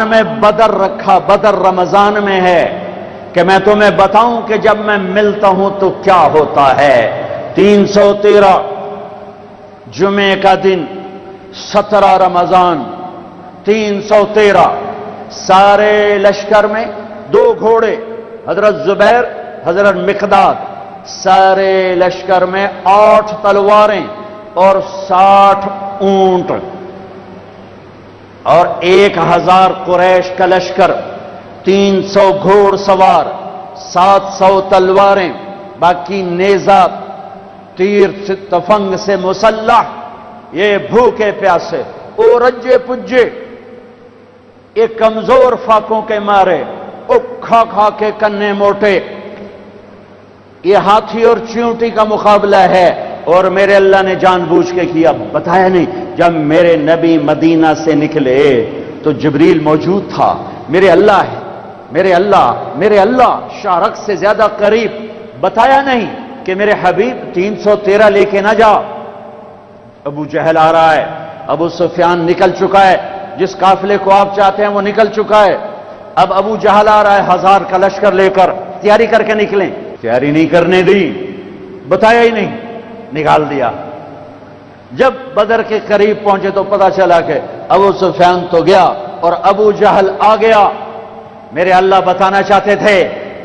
میں بدر رکھا، بدر رمضان میں ہے کہ میں تمہیں بتاؤں کہ جب میں ملتا ہوں تو کیا ہوتا ہے۔ 313 جمعے کا دن 17 رمضان 313 سارے لشکر میں 2 گھوڑے حضرت زبیر حضرت مقداد، سارے لشکر میں 8 تلواریں اور 60 اونٹ اور 1000 قریش کا لشکر، 300 گھوڑ سوار، 700 تلواریں، باقی نیزہ تیر تفنگ سے مسلح، یہ بھوکے پیاسے او رجے پجے، یہ کمزور فاقوں کے مارے، او کھا کھا کے کنے موٹے، یہ ہاتھی اور چیونٹی کا مقابلہ ہے۔ اور میرے اللہ نے جان بوجھ کے کیا، بتایا نہیں، جب میرے نبی مدینہ سے نکلے تو جبریل موجود تھا۔ میرے اللہ ہے، میرے اللہ شارق سے زیادہ قریب، بتایا نہیں کہ میرے حبیب 313 لے کے نہ جا۔ ابو جہل آ رہا ہے، ابو سفیان نکل چکا ہے، جس قافلے کو آپ چاہتے ہیں وہ نکل چکا ہے۔ اب ابو جہل آ رہا ہے 1000 کا لشکر لے کر، تیاری کر کے نکلیں، تیاری نہیں کرنے دی، بتایا ہی نہیں، نکال دیا۔ جب بدر کے قریب پہنچے تو پتا چلا کہ ابو سفیان تو گیا اور ابو جہل آ گیا۔ میرے اللہ بتانا چاہتے تھے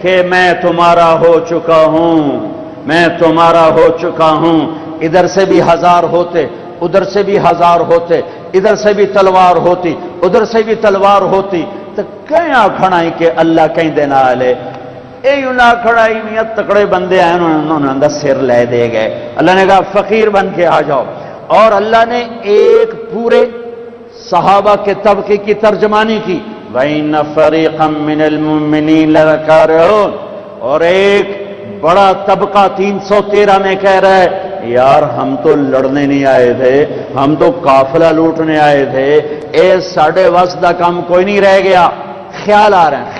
کہ میں تمہارا ہو چکا ہوں، میں تمہارا ہو چکا ہوں۔ ادھر سے بھی 1000 ہوتے، ادھر سے بھی 1000 ہوتے، ادھر سے بھی تلوار ہوتی، ادھر سے بھی تلوار ہوتی، تو کیا کھڑائی کہ اللہ کہیں دینا آلے، اے یوں نہ کھڑائی میاں تکڑے بندے ہیں، انہوں نے اندر سر لے دے گئے۔ اللہ نے کہا فقیر بن کے آ جاؤ، اور اللہ نے ایک پورے صحابہ کے طبقے کی ترجمانی کی، وَإِنَّ فَرِيقًا مِّنَ الْمُؤْمِنِينَ لَكَارِهُونَ، اور ایک بڑا طبقہ 313 میں کہہ رہا ہے یار ہم تو لڑنے نہیں آئے تھے، ہم تو قافلہ لوٹنے آئے تھے، اے ساڑھے واسدہ کام کوئی نہیں رہ گیا۔ خیال آ رہے ہیں،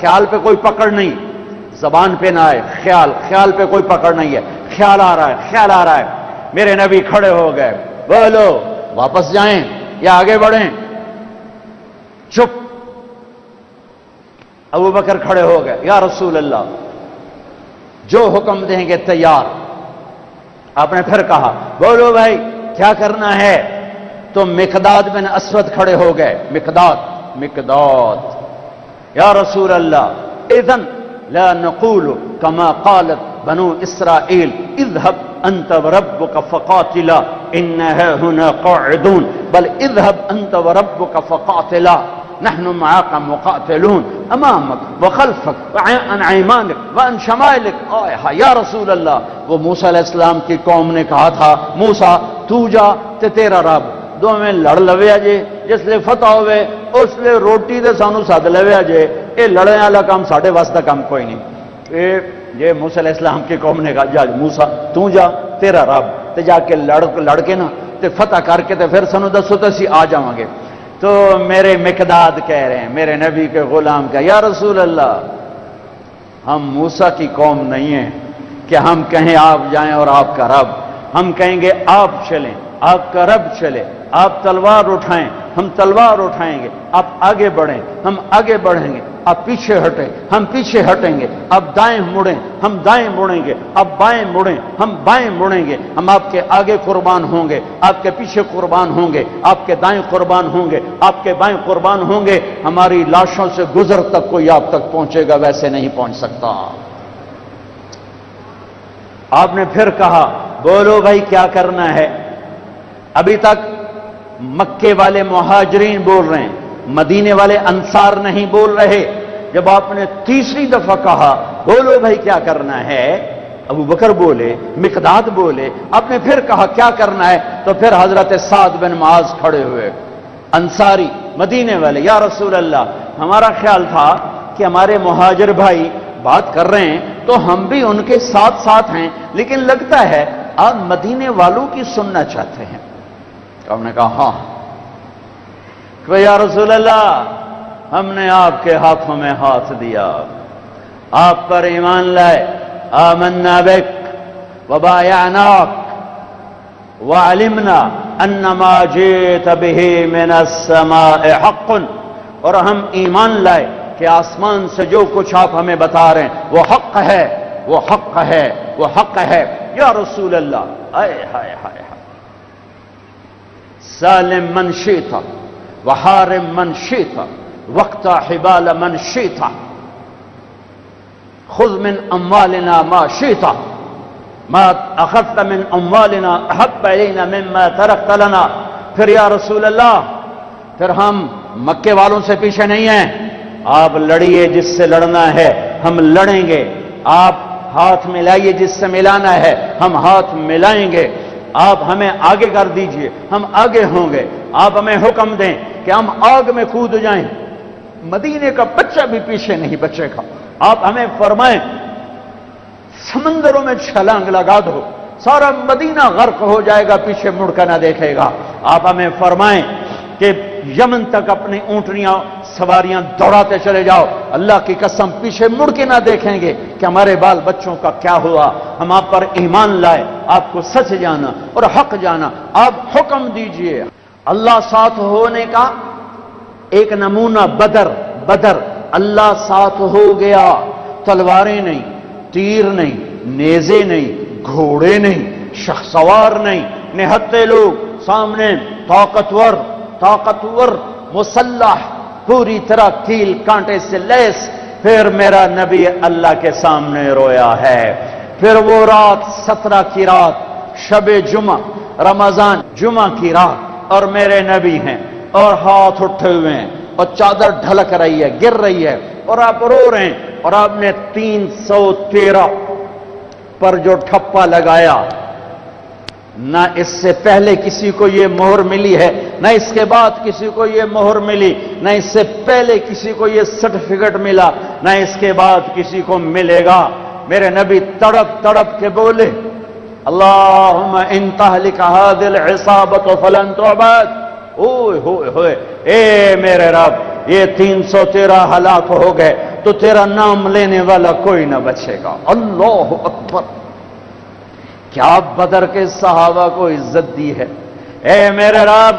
خیال پہ کوئی پکڑ نہیں، زبان پہ نہ آئے، خیال پہ کوئی پکڑ نہیں ہے، خیال آ رہا ہے۔ میرے نبی کھڑے ہو گئے، بولو واپس جائیں یا آگے بڑھیں؟ چپ۔ ابو بکر کھڑے ہو گئے، یا رسول اللہ جو حکم دیں گے تیار۔ آپ نے پھر کہا بولو بھائی کیا کرنا ہے؟ تو مقداد بن اسود کھڑے ہو گئے، مقداد یا رسول اللہ اذن لا نقول كما قالت بنو اسرائیل اذهب انت وربك فقاتلا انها هنا قاعدون، بل اذهب انت وربك فقاتلا نحن معاك مقاتلون امامك وخلفك وعن ايمانك وعن شمائلك۔ یا رسول اللہ، وہ موسیٰ علیہ السلام کی قوم نے کہا تھا موسیٰ تو جا تے تیرا رب، دو میں لڑ لویا جے، جس لئے فتح ہوئے اس لئے روٹی دے سانو ساتھ لویا جے، اے لڑنے والا کام ساڑھے واسطہ کام کوئی نہیں۔ یہ موسیٰ علیہ السلام کی قوم نے کہا جا موسیٰ تو جا تیرا رب، تے جا کے لڑ کے نا تے فتح کر کے تے پھر سانو دسو تے اسی آ جاؤں گے۔ تو میرے مقداد کہہ رہے ہیں، میرے نبی کے غلام کا، یا رسول اللہ ہم موسیٰ کی قوم نہیں ہیں کہ ہم کہیں آپ جائیں اور آپ کا رب، ہم کہیں گے آپ چلیں، آپ کا رب چلے، آپ تلوار اٹھائیں ہم تلوار اٹھائیں گے، آپ آگے بڑھیں ہم آگے بڑھیں گے، آپ پیچھے ہٹیں ہم پیچھے ہٹیں گے، آپ دائیں مڑیں ہم دائیں مڑیں گے، آپ بائیں مڑیں ہم بائیں مڑیں گے، ہم آپ کے آگے قربان ہوں گے، آپ کے پیچھے قربان ہوں گے، آپ کے دائیں قربان ہوں گے، آپ کے بائیں قربان ہوں گے، ہماری لاشوں سے گزر تک کوئی آپ تک پہنچے گا، ویسے نہیں پہنچ سکتا۔ آپ نے پھر کہا بولو بھائی کیا کرنا ہے؟ ابھی تک مکے والے مہاجرین بول رہے ہیں، مدینے والے انصار نہیں بول رہے۔ جب آپ نے تیسری دفعہ کہا بولو بھائی کیا کرنا ہے، ابو بکر بولے، مقداد بولے، آپ نے پھر کہا کیا کرنا ہے، تو پھر حضرت سعد بن معاذ کھڑے ہوئے، انصاری مدینے والے، یا رسول اللہ ہمارا خیال تھا کہ ہمارے مہاجر بھائی بات کر رہے ہیں تو ہم بھی ان کے ساتھ ساتھ ہیں، لیکن لگتا ہے آپ مدینے والوں کی سننا چاہتے ہیں۔ ہم نے کہا ہاں، کہ یا رسول اللہ ہم نے آپ کے ہاتھوں میں ہاتھ دیا، آپ پر ایمان لائے، آمنا بک وبایعناک وعلمنا ان ما جئت به من السماء حق اور ہم ایمان لائے کہ آسمان سے جو کچھ آپ ہمیں بتا رہے ہیں وہ حق ہے، وہ حق ہے، وہ حق ہے۔ یا رسول اللہ، آئے ہائے ہائے ہائے، سالم من شئت وحارم من شئت واقطع حبال من شئت خذ من اموالنا ما شئت ما اخذت من اموالنا احب الینا مما ترکت لنا۔ پھر یا رسول اللہ، پھر ہم مکے والوں سے پیچھے نہیں ہیں، آپ لڑیے جس سے لڑنا ہے، ہم لڑیں گے، آپ ہاتھ ملائیے جس سے ملانا ہے، ہم ہاتھ ملائیں گے، آپ ہمیں آگے کر دیجئے، ہم آگے ہوں گے، آپ ہمیں حکم دیں کہ ہم آگ میں کود جائیں، مدینے کا بچہ بھی پیچھے نہیں بچے گا، آپ ہمیں فرمائیں سمندروں میں چھلانگ لگا دو، سارا مدینہ غرق ہو جائے گا، پیچھے مڑ کر نہ دیکھے گا، آپ ہمیں فرمائیں کہ یمن تک اپنی اونٹنیاں سواریاں دوڑاتے چلے جاؤ، اللہ کی قسم پیچھے مڑ کے نہ دیکھیں گے کہ ہمارے بال بچوں کا کیا ہوا، ہم آپ پر ایمان لائے، آپ کو سچ جانا اور حق جانا، آپ حکم دیجئے۔ اللہ ساتھ ہونے کا ایک نمونہ بدر، اللہ ساتھ ہو گیا، تلواریں نہیں، تیر نہیں، نیزے نہیں، گھوڑے نہیں، شخسوار نہیں، نہتے لوگ سامنے، طاقتور مسلح، پوری طرح کیل کانٹے سے لیس۔ پھر میرا نبی اللہ کے سامنے رویا ہے۔ پھر وہ رات 17 کی رات، شب جمعہ، رمضان جمعہ کی رات، اور میرے نبی ہیں اور ہاتھ اٹھے ہوئے ہیں اور چادر ڈھلک رہی ہے، گر رہی ہے، اور آپ رو رہے ہیں، اور آپ نے 313 پر جو ٹھپا لگایا، نہ اس سے پہلے کسی کو یہ مہر ملی ہے، نہ اس کے بعد کسی کو یہ مہر ملی، نہ اس سے پہلے کسی کو یہ سرٹیفکیٹ ملا، نہ اس کے بعد کسی کو ملے گا۔ میرے نبی تڑپ کے بولے، اللہم ان تہلک ھذہ العصابۃ فلن تعبد۔ اوئے ہوئے ہوئے، اے میرے رب، یہ 313 ہلاک ہو گئے تو تیرا نام لینے والا کوئی نہ بچے گا۔ اللہ اکبر! کیا بدر کے صحابہ کو عزت دی ہے۔ اے میرے رب،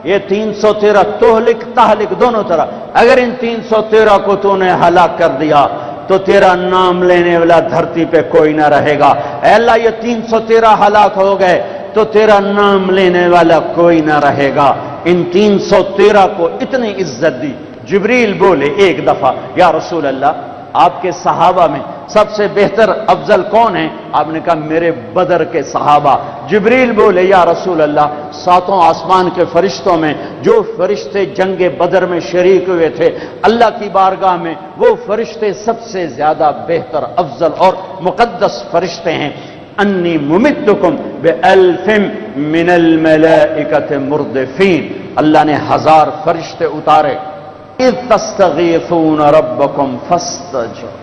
یہ 313 تہلک دونوں طرح، اگر ان 313 کو تو نے ہلاک کر دیا تو تیرا نام لینے والا دھرتی پہ کوئی نہ رہے گا۔ اے اللہ، یہ 313 ہلاک ہو گئے تو تیرا نام لینے والا کوئی نہ رہے گا۔ ان 313 کو اتنی عزت دی۔ جبریل بولے ایک دفعہ، یا رسول اللہ، آپ کے صحابہ میں سب سے بہتر افضل کون ہے؟ آپ نے کہا میرے بدر کے صحابہ۔ جبریل بولے، یا رسول اللہ، 7 آسمان کے فرشتوں میں جو فرشتے جنگ بدر میں شریک ہوئے تھے، اللہ کی بارگاہ میں وہ فرشتے سب سے زیادہ بہتر، افضل اور مقدس فرشتے ہیں۔ انی ممدکم بألف من الملائکۃ مردفین، اللہ نے 1000 فرشتے اتارے۔ اذ تستغیثون ربکم فاستجاب،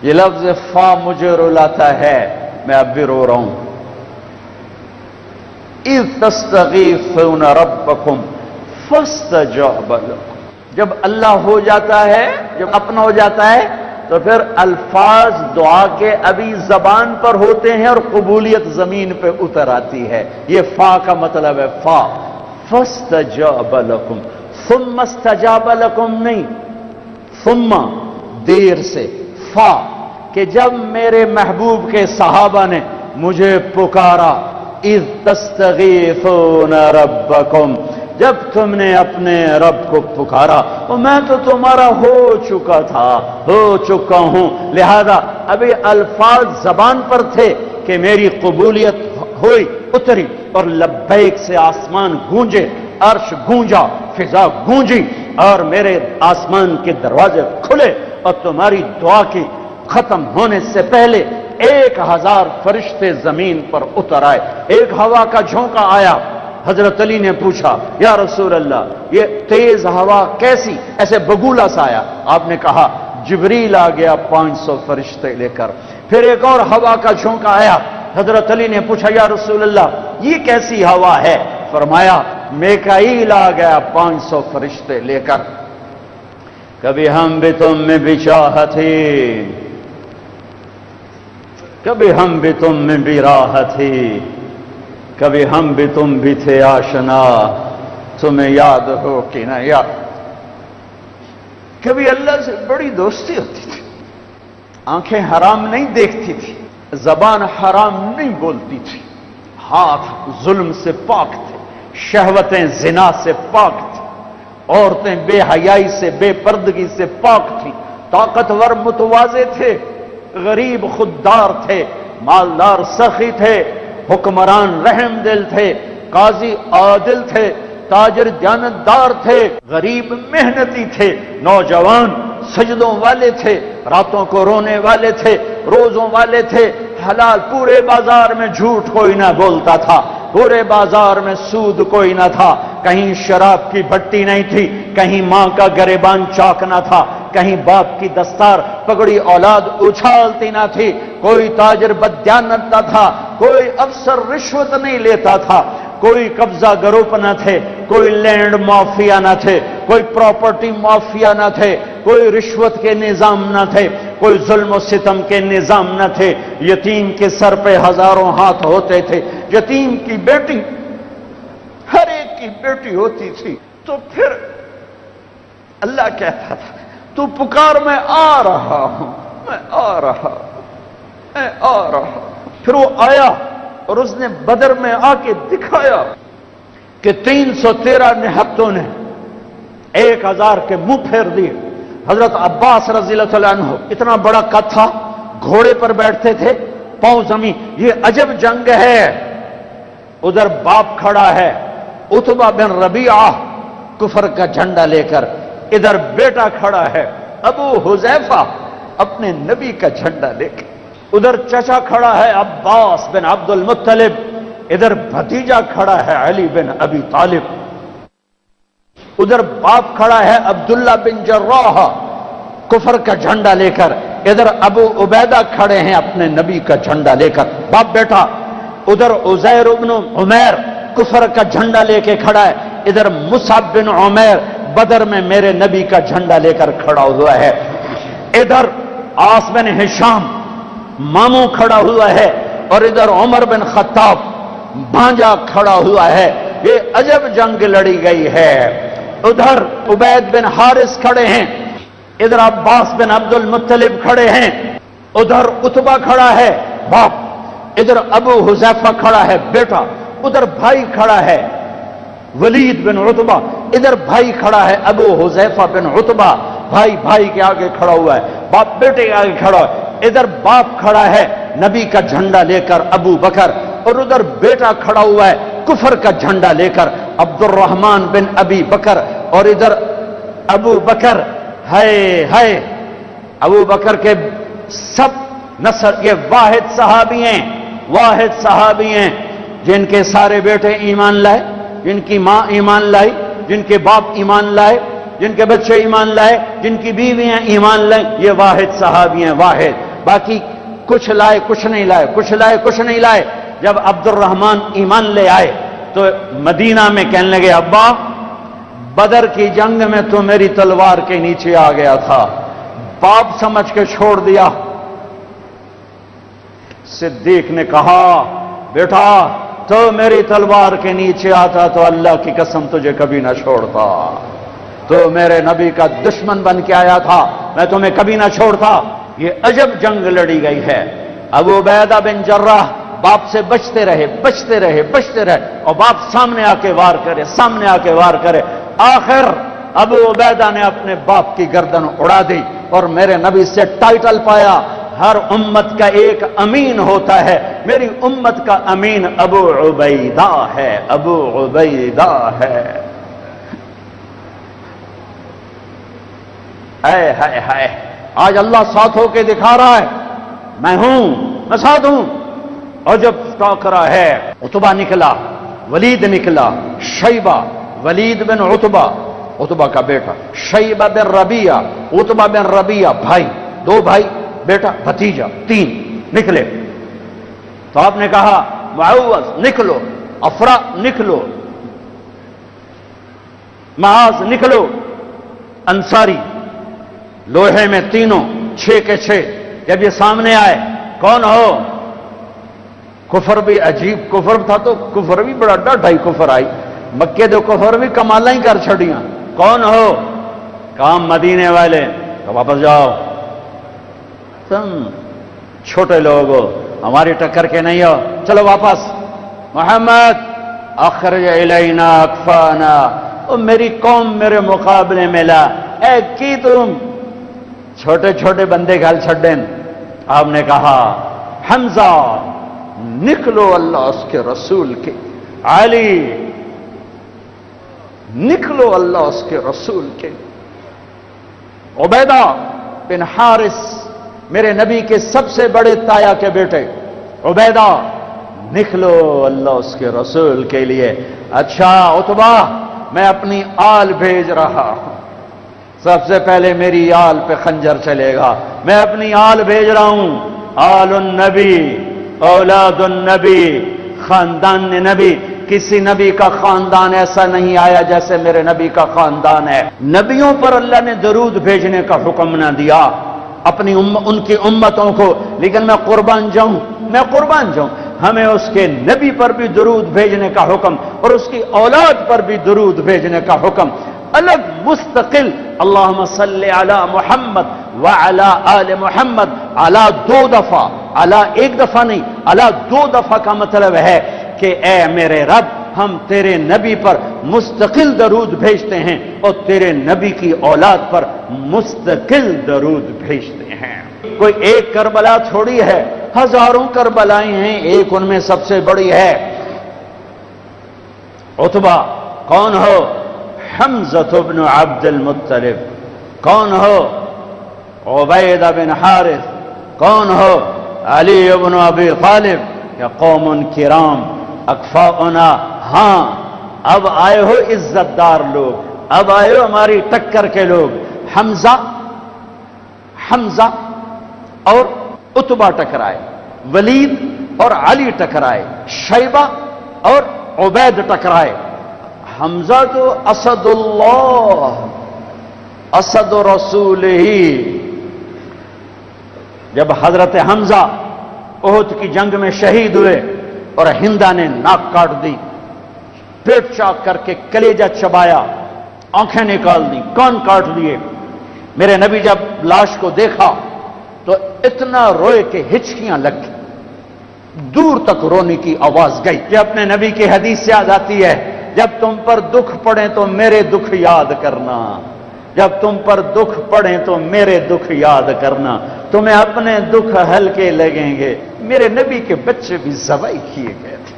یہ لفظ فا مجھے رلاتا ہے، میں اب بھی رو رہا ہوں۔ اذ تستغیثون ربکم فاستجاب لکم، جب اللہ ہو جاتا ہے، جب اپنا ہو جاتا ہے تو پھر الفاظ دعا کے ابھی زبان پر ہوتے ہیں اور قبولیت زمین پہ اتر آتی ہے۔ یہ فا کا مطلب ہے فا، فاستجاب لکم، ثم استجاب لکم نہیں، ثم دیر سے، فا کہ جب میرے محبوب کے صحابہ نے مجھے پکارا، اذ تستغیثون ربکم، جب تم نے اپنے رب کو پکارا، اور میں تو تمہارا ہو چکا تھا، ہو چکا ہوں، لہذا ابھی الفاظ زبان پر تھے کہ میری قبولیت ہوئی، اتری، اور لبیک سے آسمان گونجے، عرش گونجا، فضا گونجی، اور میرے آسمان کے دروازے کھلے، اور تمہاری دعا کی ختم ہونے سے پہلے 1000 فرشتے زمین پر اتر آئے۔ ایک ہوا کا جھونکا آیا، حضرت علی نے پوچھا، یا رسول اللہ، یہ تیز ہوا کیسی؟ ایسے بگولا سا آیا۔ آپ نے کہا جبریل آ گیا 500 فرشتے لے کر۔ پھر ایک اور ہوا کا جھونکا آیا، حضرت علی نے پوچھا، یا رسول اللہ، یہ کیسی ہوا ہے؟ فرمایا میکائیل آ گیا 500 فرشتے لے کر۔ کبھی ہم بھی تم میں بھی چاہت تھی، کبھی ہم بھی تم میں بھی راحت تھی، کبھی ہم بھی تم بھی تھے آشنا، تمہیں یاد ہو کہ نہ یاد۔ کبھی اللہ سے بڑی دوستی ہوتی تھی، آنکھیں حرام نہیں دیکھتی تھی، زبان حرام نہیں بولتی تھی، ہاتھ ظلم سے پاک تھے، شہوتیں زنا سے پاک تھی، عورتیں بے حیائی سے بے پردگی سے پاک تھیں، طاقتور متواضع تھے، غریب خوددار تھے، مالدار سخی تھے، حکمران رحم دل تھے، قاضی عادل تھے، تاجر دیانتدار تھے، غریب محنتی تھے، نوجوان سجدوں والے تھے، راتوں کو رونے والے تھے، روزوں والے تھے، حلال، پورے بازار میں جھوٹ کوئی نہ بولتا تھا، پورے بازار میں سود کوئی نہ تھا، کہیں شراب کی بھٹی نہیں تھی، کہیں ماں کا گریبان چاک نہ تھا، کہیں باپ کی دستار پگڑی اولاد اچھالتی نہ تھی، کوئی تاجر بددیانت نہ تھا، کوئی افسر رشوت نہیں لیتا تھا، کوئی قبضہ گروپ نہ تھے، کوئی لینڈ مافیا نہ تھے، کوئی پراپرٹی مافیا نہ تھے، کوئی رشوت کے نظام نہ تھے، کوئی ظلم و ستم کے نظام نہ تھے، یتیم کے سر پہ ہزاروں ہاتھ ہوتے تھے، یتیم کی بیٹی ہر ایک کی بیٹی ہوتی تھی، تو پھر اللہ کہتا تھا تو پکار، میں آ رہا ہوں، میں آ رہا ہوں، میں آ رہا ہوں۔ پھر وہ آیا اور اس نے بدر میں آ کے دکھایا کہ 313 نہتوں نے 1000 کے منہ پھیر دیے۔ حضرت عباس رضی اللہ تعالیٰ عنہ اتنا بڑا قد تھا، گھوڑے پر بیٹھتے تھے، پاؤں زمین، یہ عجب جنگ ہے۔ ادھر باپ کھڑا ہے عتبہ بن ربیعہ کفر کا جھنڈا لے کر، ادھر بیٹا کھڑا ہے ابو حذیفہ اپنے نبی کا جھنڈا لے کر، ادھر چچا کھڑا ہے عباس بن عبد المطلب، ادھر بھتیجا کھڑا ہے علی بن ابی طالب، ادھر باپ کھڑا ہے عبداللہ بن جراح کفر کا جھنڈا لے کر، ادھر ابو عبیدہ کھڑے ہیں اپنے نبی کا جھنڈا لے کر، باپ بیٹا، ادھر عزیر بن عمیر کفر کا جھنڈا لے کے کھڑا ہے، ادھر مصعب بن عمیر بدر میں میرے نبی کا جھنڈا لے کر کھڑا ہوا ہے، ادھر عاص بن ہشام ماموں کھڑا ہوا ہے، اور ادھر عمر بن خطاب بھانجا کھڑا ہوا ہے۔ یہ عجب جنگ لڑی گئی ہے۔ ادھر عبید بن حارث کھڑے ہیں، ادھر عباس بن عبد المطلب کھڑے ہیں، ادھر عتبہ کھڑا ہے باپ، ادھر ابو حذیفہ کھڑا ہے بیٹا، ادھر بھائی کھڑا ہے ولید بن عتبہ، ادھر بھائی کھڑا ہے ابو حذیفہ بن عتبہ، بھائی بھائی کے آگے کھڑا ہوا ہے، باپ بیٹے کے آگے کھڑا ہے، ادھر باپ کھڑا ہے نبی کا جھنڈا لے کر ابو بکر، اور ادھر بیٹا کھڑا ہوا ہے کفر کا جھنڈا لے کر عبد الرحمن بن ابی بکر، اور ادھر ابو بکر ہے ابو بکر کے سب نسل، یہ واحد صحابی ہیں جن کے سارے بیٹے ایمان لائے، جن کی ماں ایمان لائی، جن کے باپ ایمان لائے، جن کے بچے ایمان لائے، جن کی بیویاں ایمان لائیں، یہ واحد صحابی ہیں، واحد۔ باقی کچھ لائے کچھ نہیں لائے، کچھ لائے کچھ نہیں لائے۔ جب عبد الرحمن ایمان لے آئے تو مدینہ میں کہنے لگے ابا بدر کی جنگ میں تو میری تلوار کے نیچے آ گیا تھا، باپ سمجھ کے چھوڑ دیا۔ صدیق نے کہا بیٹا تو میری تلوار کے نیچے آتا تو اللہ کی قسم تجھے کبھی نہ چھوڑتا، تو میرے نبی کا دشمن بن کے آیا تھا، میں تمہیں کبھی نہ چھوڑتا۔ یہ عجب جنگ لڑی گئی ہے۔ ابو عبیدہ بن جراح باپ سے بچتے رہے اور باپ سامنے آ کے وار کرے، آخر ابو عبیدہ نے اپنے باپ کی گردن اڑا دی اور میرے نبی سے ٹائٹل پایا، ہر امت کا ایک امین ہوتا ہے، میری امت کا امین ابو عبیدہ ہے، ابو عبیدہ ہے۔ اے آج اللہ ساتھ ہو کے دکھا رہا ہے، میں ساتھ ہوں۔ اور جب ٹاکرا ہے، عتبہ نکلا، ولید نکلا، شیبہ، ولید بن عتبہ کا بیٹا، شیبہ بن ربیعہ، عتبہ بن ربیعہ، بھائی، 2 بھائی، بیٹا، بھتیجا، 3 نکلے۔ تو آپ نے کہا معوذ نکلو، افرا نکلو، معاذ نکلو، انصاری لوہے میں تینوں 6 کے 6۔ جب یہ سامنے آئے کون ہو؟ کفر بھی عجیب کفر تھا، تو کفر بھی بڑا ڈاڈھائی کفر آئی، مکے دے کفر بھی کمالا ہی کر چھڑیاں۔ کون ہو؟ کام مدینے والے تو واپس جاؤ، تم چھوٹے لوگ ہو، ہماری ٹکر کے نہیں ہو، چلو واپس۔ محمد اخرج الینا اکفانا، او میری قوم میرے مقابلے میں لا، اے کی تم چھوٹے چھوٹے بندے گل چھڈیں۔ آپ نے کہا حمزہ نکلو اللہ اس کے رسول کے، علی نکلو اللہ اس کے رسول کے، عبیدہ بن حارث میرے نبی کے سب سے بڑے تایا کے بیٹے، عبیدہ نکلو اللہ اس کے رسول کے لیے۔ اچھا عتبہ میں اپنی آل بھیج رہا ہوں، سب سے پہلے میری آل پہ خنجر چلے گا، میں اپنی آل بھیج رہا ہوں۔ آل النبی اولاد النبی، خاندان نبی، کسی نبی کا خاندان ایسا نہیں آیا جیسے میرے نبی کا خاندان ہے۔ نبیوں پر اللہ نے درود بھیجنے کا حکم نہ دیا اپنی ان کی امتوں کو، لیکن میں قربان جاؤں ہمیں اس کے نبی پر بھی درود بھیجنے کا حکم اور اس کی اولاد پر بھی درود بھیجنے کا حکم الگ مستقل۔ اللہم صلی علی محمد وعلی آل محمد، علی دو دفعہ، علی ایک دفعہ نہیں، علی دو دفعہ کا مطلب ہے کہ اے میرے رب ہم تیرے نبی پر مستقل درود بھیجتے ہیں اور تیرے نبی کی اولاد پر مستقل درود بھیجتے ہیں۔ کوئی ایک کربلا تھوڑی ہے، ہزاروں کربلائیں ہیں، ایک ان میں سب سے بڑی ہے۔ عتبہ کون ہو؟ حمزہ بن عبد المطلب۔ کون ہو؟ عبیدہ بن حارث۔ کون ہو؟ علی بن ابی طالب۔ یا قوم کرام اکفاؤنا، ہاں اب آئے ہو عزت دار لوگ، اب آئے ہو ہماری ٹکر کے لوگ۔ حمزہ اور عتبہ ٹکرائے، ولید اور علی ٹکرائے، شیبہ اور عبید ٹکرائے۔ حمزہ تو اسد اللہ، اسد رسول ہی۔ جب حضرت حمزہ احد کی جنگ میں شہید ہوئے اور ہندا نے ناک کاٹ دی، پیٹ چاک کر کے کلیجہ چبایا، آنکھیں نکال دی، کان کاٹ دیے، میرے نبی جب لاش کو دیکھا تو اتنا روئے کہ ہچکیاں لگ گئی، دور تک رونے کی آواز گئی۔ یہ اپنے نبی کی حدیث سے یاد آتی ہے، جب تم پر دکھ پڑے تو میرے دکھ یاد کرنا، جب تم پر دکھ پڑے تو میرے دکھ یاد کرنا، تمہیں اپنے دکھ ہلکے لگیں گے۔ میرے نبی کے بچے بھی ذبح کیے گئے تھے۔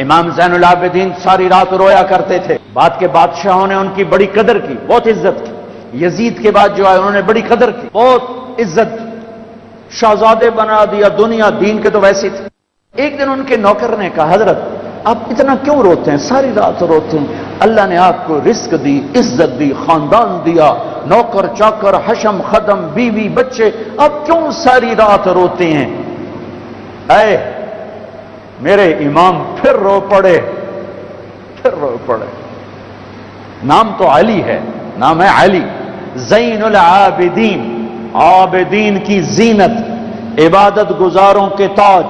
امام زین العابدین ساری رات رویا کرتے تھے، بعد کے بادشاہوں نے ان کی بڑی قدر کی، بہت عزت کی۔ یزید کے بعد جو آئے انہوں نے بڑی قدر کی، بہت عزت کی، شہزادے بنا دیا، دنیا دین کے تو ویسے تھے۔ ایک دن ان کے نوکر نے کہا حضرت آپ اتنا کیوں روتے ہیں، ساری رات روتے ہیں، اللہ نے آپ کو رزق دی، عزت دی، خاندان دیا، نوکر چاکر، حشم خدم، بیوی بچے، آپ کیوں ساری رات روتے ہیں؟ اے میرے امام پھر رو پڑے، نام تو علی ہے، نام ہے علی، زین العابدین، عابدین کی زینت، عبادت گزاروں کے تاج،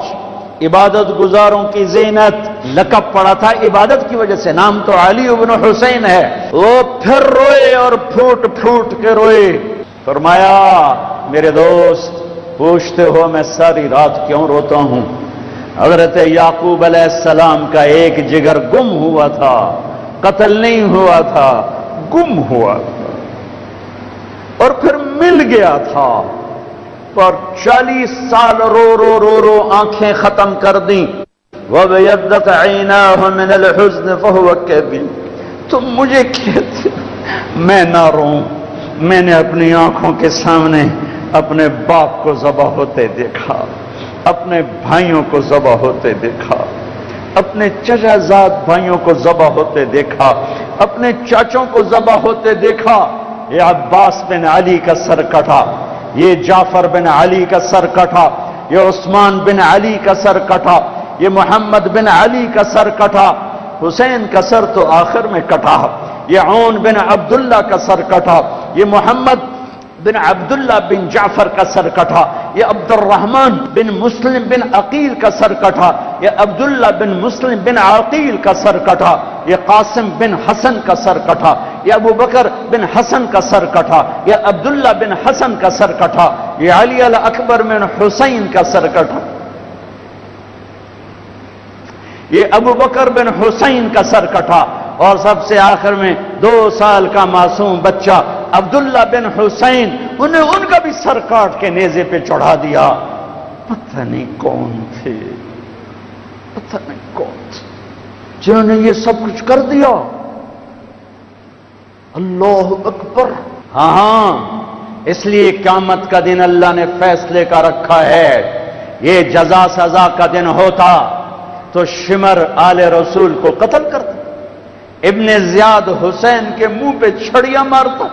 عبادت گزاروں کی زینت، لقب پڑا تھا عبادت کی وجہ سے، نام تو علی ابن حسین ہے۔ وہ پھر روئے اور پھوٹ پھوٹ کے روئے۔ فرمایا میرے دوست پوچھتے ہو میں ساری رات کیوں روتا ہوں؟ حضرت یعقوب علیہ السلام کا ایک جگر گم ہوا تھا، قتل نہیں ہوا تھا، گم ہوا تھا اور پھر مل گیا تھا، اور 40 سال رو رو رو رو آنکھیں ختم کر دیں۔ وَبَيَضَّتْ عَيْنَاهُ مِنَ الْحُزْنِ فَهُوَ كَظِيمٌ۔ تم مجھے کہتے میں نہ روں، میں نے اپنی آنکھوں کے سامنے اپنے باپ کو ذبح ہوتے دیکھا، اپنے بھائیوں کو ذبح ہوتے دیکھا، اپنے چچا زاد بھائیوں کو ذبح ہوتے دیکھا، اپنے چاچوں کو ذبح ہوتے دیکھا۔ یہ عباس بن علی کا سر کٹا، یہ جعفر بن علی کا سر کٹا، یہ عثمان بن علی کا سر کٹا، یہ محمد بن علی کا سر کٹا، حسین کا سر تو آخر میں کٹا، یہ عون بن عبداللہ کا سر کٹا، یہ محمد بن عبداللہ بن جعفر کا سر کٹا، یہ عبد الرحمن بن مسلم بن عقیل کا سر کٹا، یہ عبداللہ بن مسلم بن عقیل کا سر کٹا، یہ قاسم بن حسن کا سر کٹا، یہ ابو بکر بن حسن کا سر کٹا، یہ عبداللہ بن حسن کا سر کٹا، یہ علی الاکبر بن حسین کا سر کٹا، یہ ابو بکر بن حسین کا سر کٹا، اور سب سے آخر میں 2 سال کا معصوم بچہ عبداللہ بن حسین، انہیں ان کا بھی سر کاٹ کے نیزے پہ چڑھا دیا۔ پتہ نہیں کون تھے، پتہ نہیں کون تھے جنہوں نے یہ سب کچھ کر دیا۔ اللہ اکبر۔ ہاں، اس لیے قیامت کا دن اللہ نے فیصلے کا رکھا ہے، یہ جزا سزا کا دن ہوتا تو شمر آل رسول کو قتل کرتا، ابن زیاد حسین کے منہ پہ چھڑیاں مارتا۔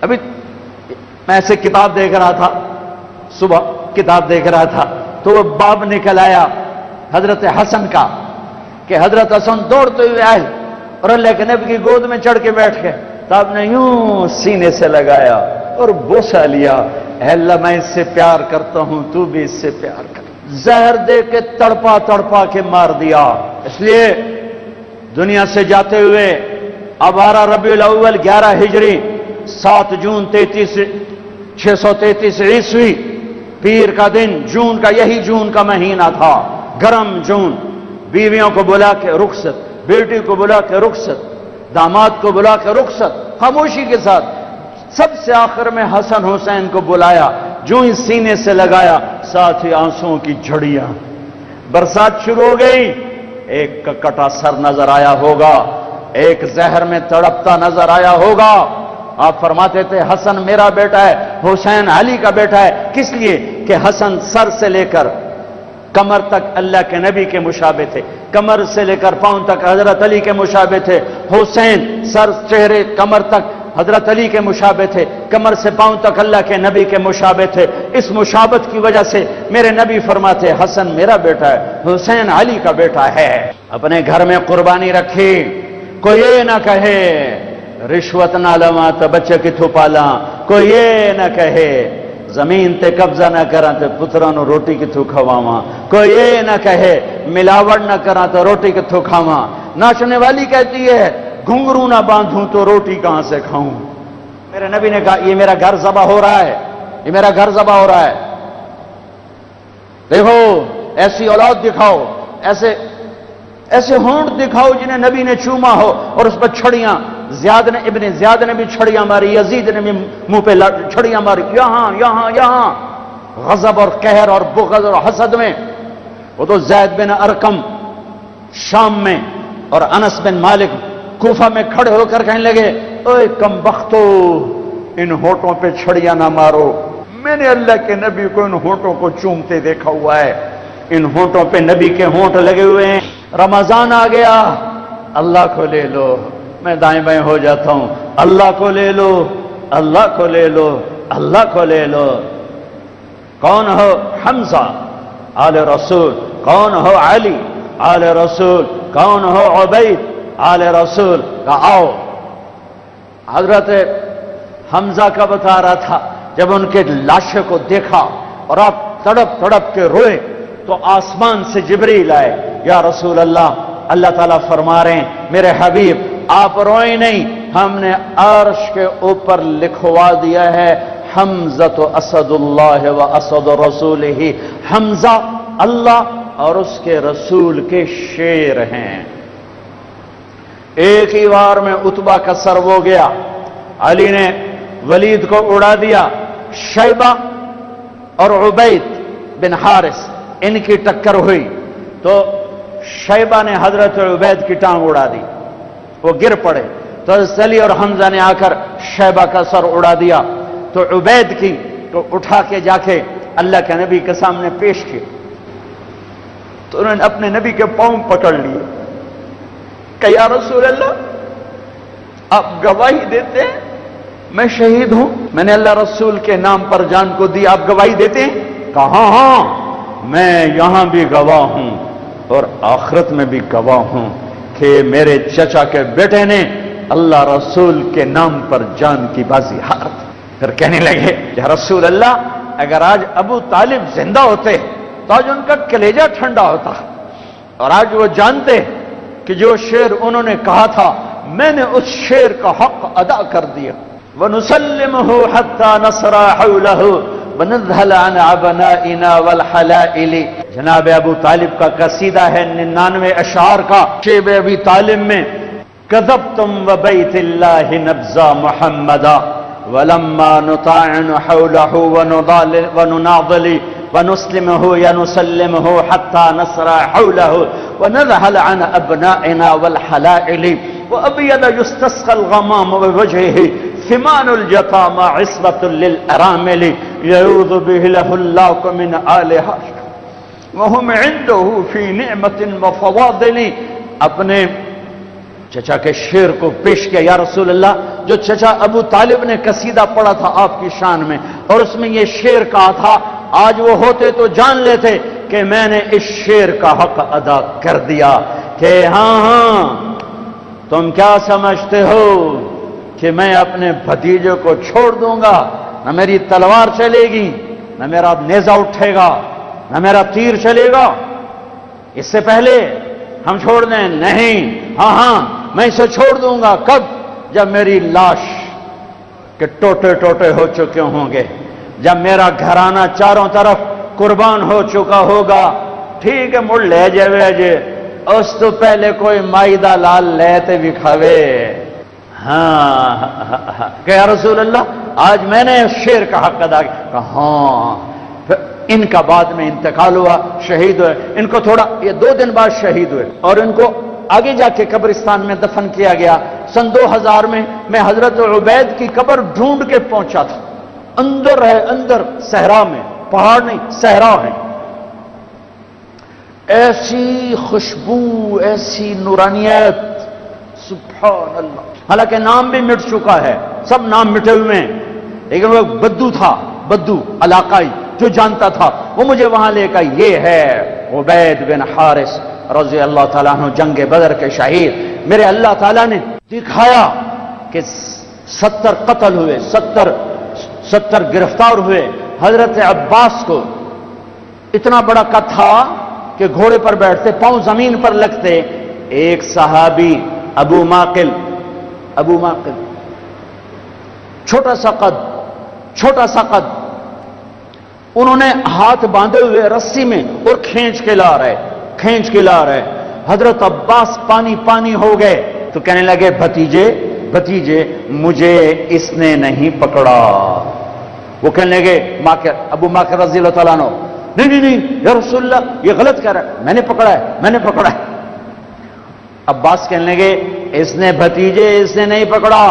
ابھی میں ایسے کتاب دیکھ رہا تھا، صبح کتاب دیکھ رہا تھا تو وہ باب نکل آیا حضرت حسن کا کہ حضرت حسن دوڑتے ہوئے آئے اور اللہ کے نبی کی گود میں چڑھ کے بیٹھ گئے، تو آپ نے یوں سینے سے لگایا اور بوسہ لیا، اے اللہ میں اس سے پیار کرتا ہوں، تو بھی اس سے پیار کر۔ زہر دے کے تڑپا تڑپا کے مار دیا۔ اس لیے دنیا سے جاتے ہوئے اب 12 ربیع الاول 11 ہجری 7 جون 633 عیسوی پیر کا دن، جون کا، یہی جون کا مہینہ تھا، گرم جون، بیویوں کو بلا کے رخصت، بیٹی کو بلا کے رخصت، داماد کو بلا کے رخصت، خاموشی کے ساتھ۔ سب سے آخر میں حسن حسین کو بلایا، جو ہی سینے سے لگایا ساتھ ہی آنسوؤں کی جھڑیاں، برسات شروع ہو گئی۔ ایک کا کٹا سر نظر آیا ہوگا، ایک زہر میں تڑپتا نظر آیا ہوگا۔ آپ فرماتے تھے حسن میرا بیٹا ہے، حسین علی کا بیٹا ہے، کس لیے کہ حسن سر سے لے کر کمر تک اللہ کے نبی کے مشابہ تھے، کمر سے لے کر پاؤں تک حضرت علی کے مشابہ تھے، حسین سر چہرے کمر تک حضرت علی کے مشابہ تھے، کمر سے پاؤں تک اللہ کے نبی کے مشابہ تھے۔ اس مشابہت کی وجہ سے میرے نبی فرماتے حسن میرا بیٹا ہے، حسین علی کا بیٹا ہے۔ اپنے گھر میں قربانی رکھی، کوئی یہ نہ کہے رشوت نہ لواں تو بچے کتھوں پالاں، کوئی یہ نہ کہے زمین تے قبضہ نہ کراں تے پتراں نو روٹی کتھوں کھواواں، کوئی یہ نہ کہے ملاوٹ نہ کراں تو روٹی کتھوں کھاواں۔ ناچنے والی کہتی ہے گھنگرو نہ باندھوں تو روٹی کہاں سے کھاؤں۔ میرے نبی نے کہا یہ میرا گھر ذبح ہو رہا ہے، یہ میرا گھر ذبح ہو رہا ہے، دیکھو ایسی اولاد دکھاؤ، ایسے ہونٹ دکھاؤ جنہیں نبی نے چوما ہو اور اس پر چھڑیاں، ابن زیاد نے بھی چھڑیاں ماری، یزید نے بھی منہ پہ چھڑیاں ماری، یہاں یہاں یہاں، غضب اور قہر اور بغض اور حسد میں۔ وہ تو زید بن ارقم شام میں اور انس بن مالک کوفہ میں کھڑے ہو کر کہنے لگے اے کم بختو، ان ہونٹوں پہ چھڑیاں نہ مارو، میں نے اللہ کے نبی کو ان ہونٹوں کو چومتے دیکھا ہوا ہے، ان ہونٹوں پہ نبی کے ہونٹ لگے ہوئے ہیں۔ رمضان آ گیا، اللہ کو لے لو، میں دائیں بائیں ہو جاتا ہوں، اللہ کو لے لو، اللہ کو لے لو، اللہ کو لے لو۔ کون ہو حمزہ آل رسول، کون ہو علی آل رسول، کون ہو عبید آل رسول، کا آؤ۔ حضرت حمزہ کا بتا رہا تھا جب ان کے لاشے کو دیکھا اور آپ تڑپ تڑپ کے روئے تو آسمان سے جبریل آئے، یا رسول اللہ، اللہ تعالیٰ فرما رہے ہیں میرے حبیب آپ روئیں نہیں، ہم نے عرش کے اوپر لکھوا دیا ہے حمزہ اسد اللہ و اسد رسولہ، حمزہ اللہ اور اس کے رسول کے شیر ہیں۔ ایک ہی وار میں عتبہ کا سر ہو گیا، علی نے ولید کو اڑا دیا، شیبہ اور عبید بن حارث ان کی ٹکر ہوئی تو شیبہ نے حضرت عبید کی ٹانگ اڑا دی، وہ گر پڑے تو حضرت علی اور حمزہ نے آ کر شیبہ کا سر اڑا دیا، تو عبید کی تو اٹھا کے جا کے اللہ کے نبی کے سامنے پیش کیے، تو انہوں نے اپنے نبی کے پاؤں پکڑ لیے کہ یا رسول اللہ آپ گواہی دیتے ہیں میں شہید ہوں، میں نے اللہ رسول کے نام پر جان کو دی، آپ گواہی دیتے ہیں؟ کہا ہاں میں یہاں بھی گواہ ہوں اور آخرت میں بھی گواہ ہوں کہ میرے چچا کے بیٹے نے اللہ رسول کے نام پر جان کی بازی ہار دی۔ پھر کہنے لگے یا رسول اللہ اگر آج ابو طالب زندہ ہوتے تو آج ان کا کلیجہ ٹھنڈا ہوتا، اور آج وہ جانتے کہ جو شعر انہوں نے کہا تھا میں نے اس شعر کا حق ادا کر دیا. وَنُسَلِّمُهُ حَتَّى نَصْرَ حَوْلَهُ وَنَذْهَلَ عَنْ عَبْنَائِنَا وَالْحَلَائِلِ. جناب ابو طالب کا قصیدہ ہے 99 اشعار کا. شیب ابی طالب میں كذبتم وبيت الله نبزا محمدا ولما نطاعن حوله ونناضل ونسلمه ينسلمه حتى نصرع حوله ونذهل عن أبنائنا والحلائل وأبيض يستسقى الغمام بوجهه ثمان الجطامى عصبة للأرامل يعوذ به له الله من آلها وهم عنده في نعمة وفواضل. اپنے چچا کے شعر کو پیش کیا. یا رسول اللہ، جو چچا ابو طالب نے قصیدہ پڑھا تھا آپ کی شان میں اور اس میں یہ شعر کہا تھا، آج وہ ہوتے تو جان لیتے کہ میں نے اس شعر کا حق ادا کر دیا. کہ ہاں تم کیا سمجھتے ہو کہ میں اپنے بھتیجے کو چھوڑ دوں گا؟ نہ میری تلوار چلے گی، نہ میرا نیزہ اٹھے گا، نہ میرا تیر چلے گا. اس سے پہلے ہم چھوڑ دیں؟ نہیں. ہاں میں اسے چھوڑ دوں گا. کب؟ جب میری لاش کے ٹوٹے ٹوٹے ہو چکے ہوں گے، جب میرا گھرانہ چاروں طرف قربان ہو چکا ہوگا. ٹھیک ہے مڑ لے جے اس تو پہلے کوئی مائدہ لال لیتے بھی کھاوے. ہاں کہ یا رسول اللہ آج میں نے شعر کا حق ادا کیا. ہاں. ان کا بعد میں انتقال ہوا، شہید ہوئے. ان کو تھوڑا یہ 2 دن بعد شہید ہوئے اور ان کو آگے جا کے قبرستان میں دفن کیا گیا. سن 2000 میں حضرت عبید کی قبر ڈھونڈ کے پہنچا تھا. اندر ہے، اندر صحرا میں، پہاڑ نہیں صحرا ہے. ایسی خوشبو، ایسی نورانیت، سبحان اللہ. حالانکہ نام بھی مٹ چکا ہے، سب نام مٹے ہوئے ہیں، لیکن وہ بدو تھا، بدو علاقائی جو جانتا تھا وہ مجھے وہاں لے کر یہ ہے عبید بن حارث رضی اللہ تعالیٰ عنہ جنگ بدر کے شہید. میرے اللہ تعالیٰ نے دکھایا کہ 70 قتل ہوئے، 70 گرفتار ہوئے. حضرت عباس کو اتنا بڑا قد تھا کہ گھوڑے پر بیٹھتے، پاؤں زمین پر لگتے. ایک صحابی ابو ماقل چھوٹا سا قد انہوں نے ہاتھ باندھے ہوئے رسی میں اور کھینچ کے لا رہے. حضرت عباس پانی ہو گئے تو کہنے لگے بھتیجے مجھے اس نے نہیں پکڑا. وہ کہنے لگے ابو ماقل رضی اللہ تعالیٰ عنہ، نہیں یا رسول اللہ یہ غلط کہہ رہا ہے، میں نے پکڑا ہے. عباس کہنے لگے اس نے نہیں پکڑا.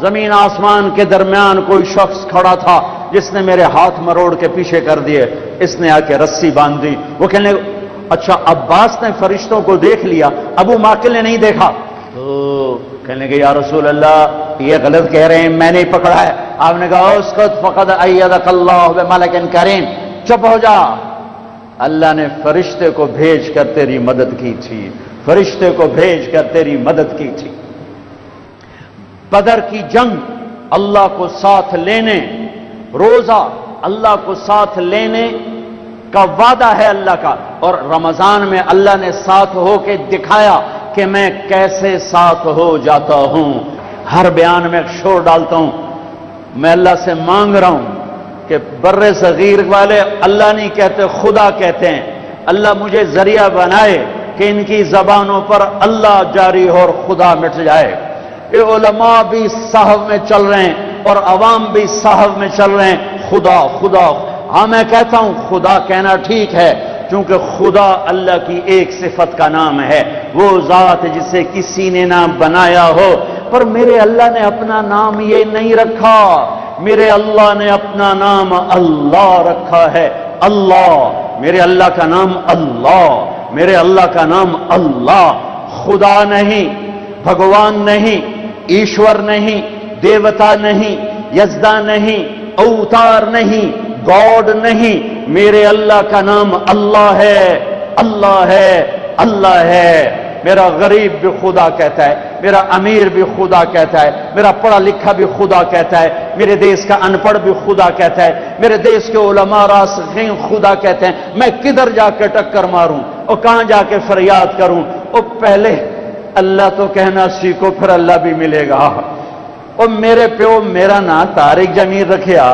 زمین آسمان کے درمیان کوئی شخص کھڑا تھا جس نے میرے ہاتھ مروڑ کے پیچھے کر دیے، اس نے آ کے رسی باندھ دی. وہ کہنے لگے اچھا عباس نے فرشتوں کو دیکھ لیا، ابو ماقل نے نہیں دیکھا. تو کہنے لگے یا رسول اللہ یہ غلط کہہ رہے ہیں، میں نہیں پکڑا ہے. آپ نے کہا اسکت فقد ایدک اللہ بملک کریم، چپ ہو جا. اللہ نے فرشتے کو بھیج کر تیری مدد کی تھی، بدر کی جنگ اللہ کو ساتھ لینے، روزہ اللہ کو ساتھ لینے کا وعدہ ہے اللہ کا. اور رمضان میں اللہ نے ساتھ ہو کے دکھایا کہ میں کیسے ساتھ ہو جاتا ہوں. ہر بیان میں شور ڈالتا ہوں، میں اللہ سے مانگ رہا ہوں کہ بر صغیر والے اللہ نہیں کہتے، خدا کہتے ہیں. اللہ مجھے ذریعہ بنائے کہ ان کی زبانوں پر اللہ جاری ہو اور خدا مٹ جائے. یہ علماء بھی صحف میں چل رہے ہیں اور عوام بھی صحف میں چل رہے ہیں، خدا. ہاں میں کہتا ہوں خدا کہنا ٹھیک ہے، چونکہ خدا اللہ کی ایک صفت کا نام ہے، وہ ذات جسے کسی نے نہ بنایا ہو. پر میرے اللہ نے اپنا نام یہ نہیں رکھا، میرے اللہ نے اپنا نام اللہ رکھا ہے. اللہ، میرے اللہ کا نام اللہ، میرے اللہ کا نام اللہ. خدا نہیں، بھگوان نہیں، ایشور نہیں، دیوتا نہیں، یزدا نہیں، اوتار نہیں، گاڈ نہیں. میرے اللہ کا نام اللہ ہے، اللہ ہے، اللہ ہے. میرا غریب بھی خدا کہتا ہے، میرا امیر بھی خدا کہتا ہے، میرا پڑھا لکھا بھی خدا کہتا ہے، میرے دیش کا ان پڑھ بھی خدا کہتا ہے، میرے دیش کے علماء راسخین خدا کہتے ہیں. میں کدھر جا کے ٹکر ماروں اور کہاں جا کے فریاد کروں؟ اور پہلے اللہ تو کہنا سیکھو پھر اللہ بھی ملے گا۔ اور میرے پیو میرا نا طارق جمیل رکھیا،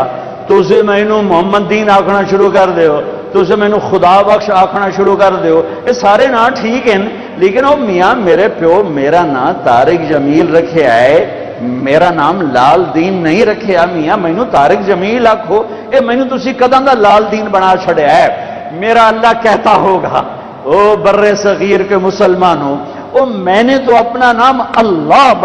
تسی مینوں محمد دین آکھنا شروع کر دیو، تسی مینوں خدا بخش آکھنا شروع کر دیو، یہ سارے نا ٹھیک ہیں، لیکن او میاں میرے پیو میرا نا طارق جمیل رکھیا ہے، میرا نام لال دین نہیں رکھیا، میاں مینوں طارق جمیل آکھو، اے مینوں تسی کداں دا لال دین بنا چھڑیا ہے؟ میرا اللہ کہتا ہوگا او بر صغیر کے مسلمانوں، او میں نے تو اپنا نام اللہ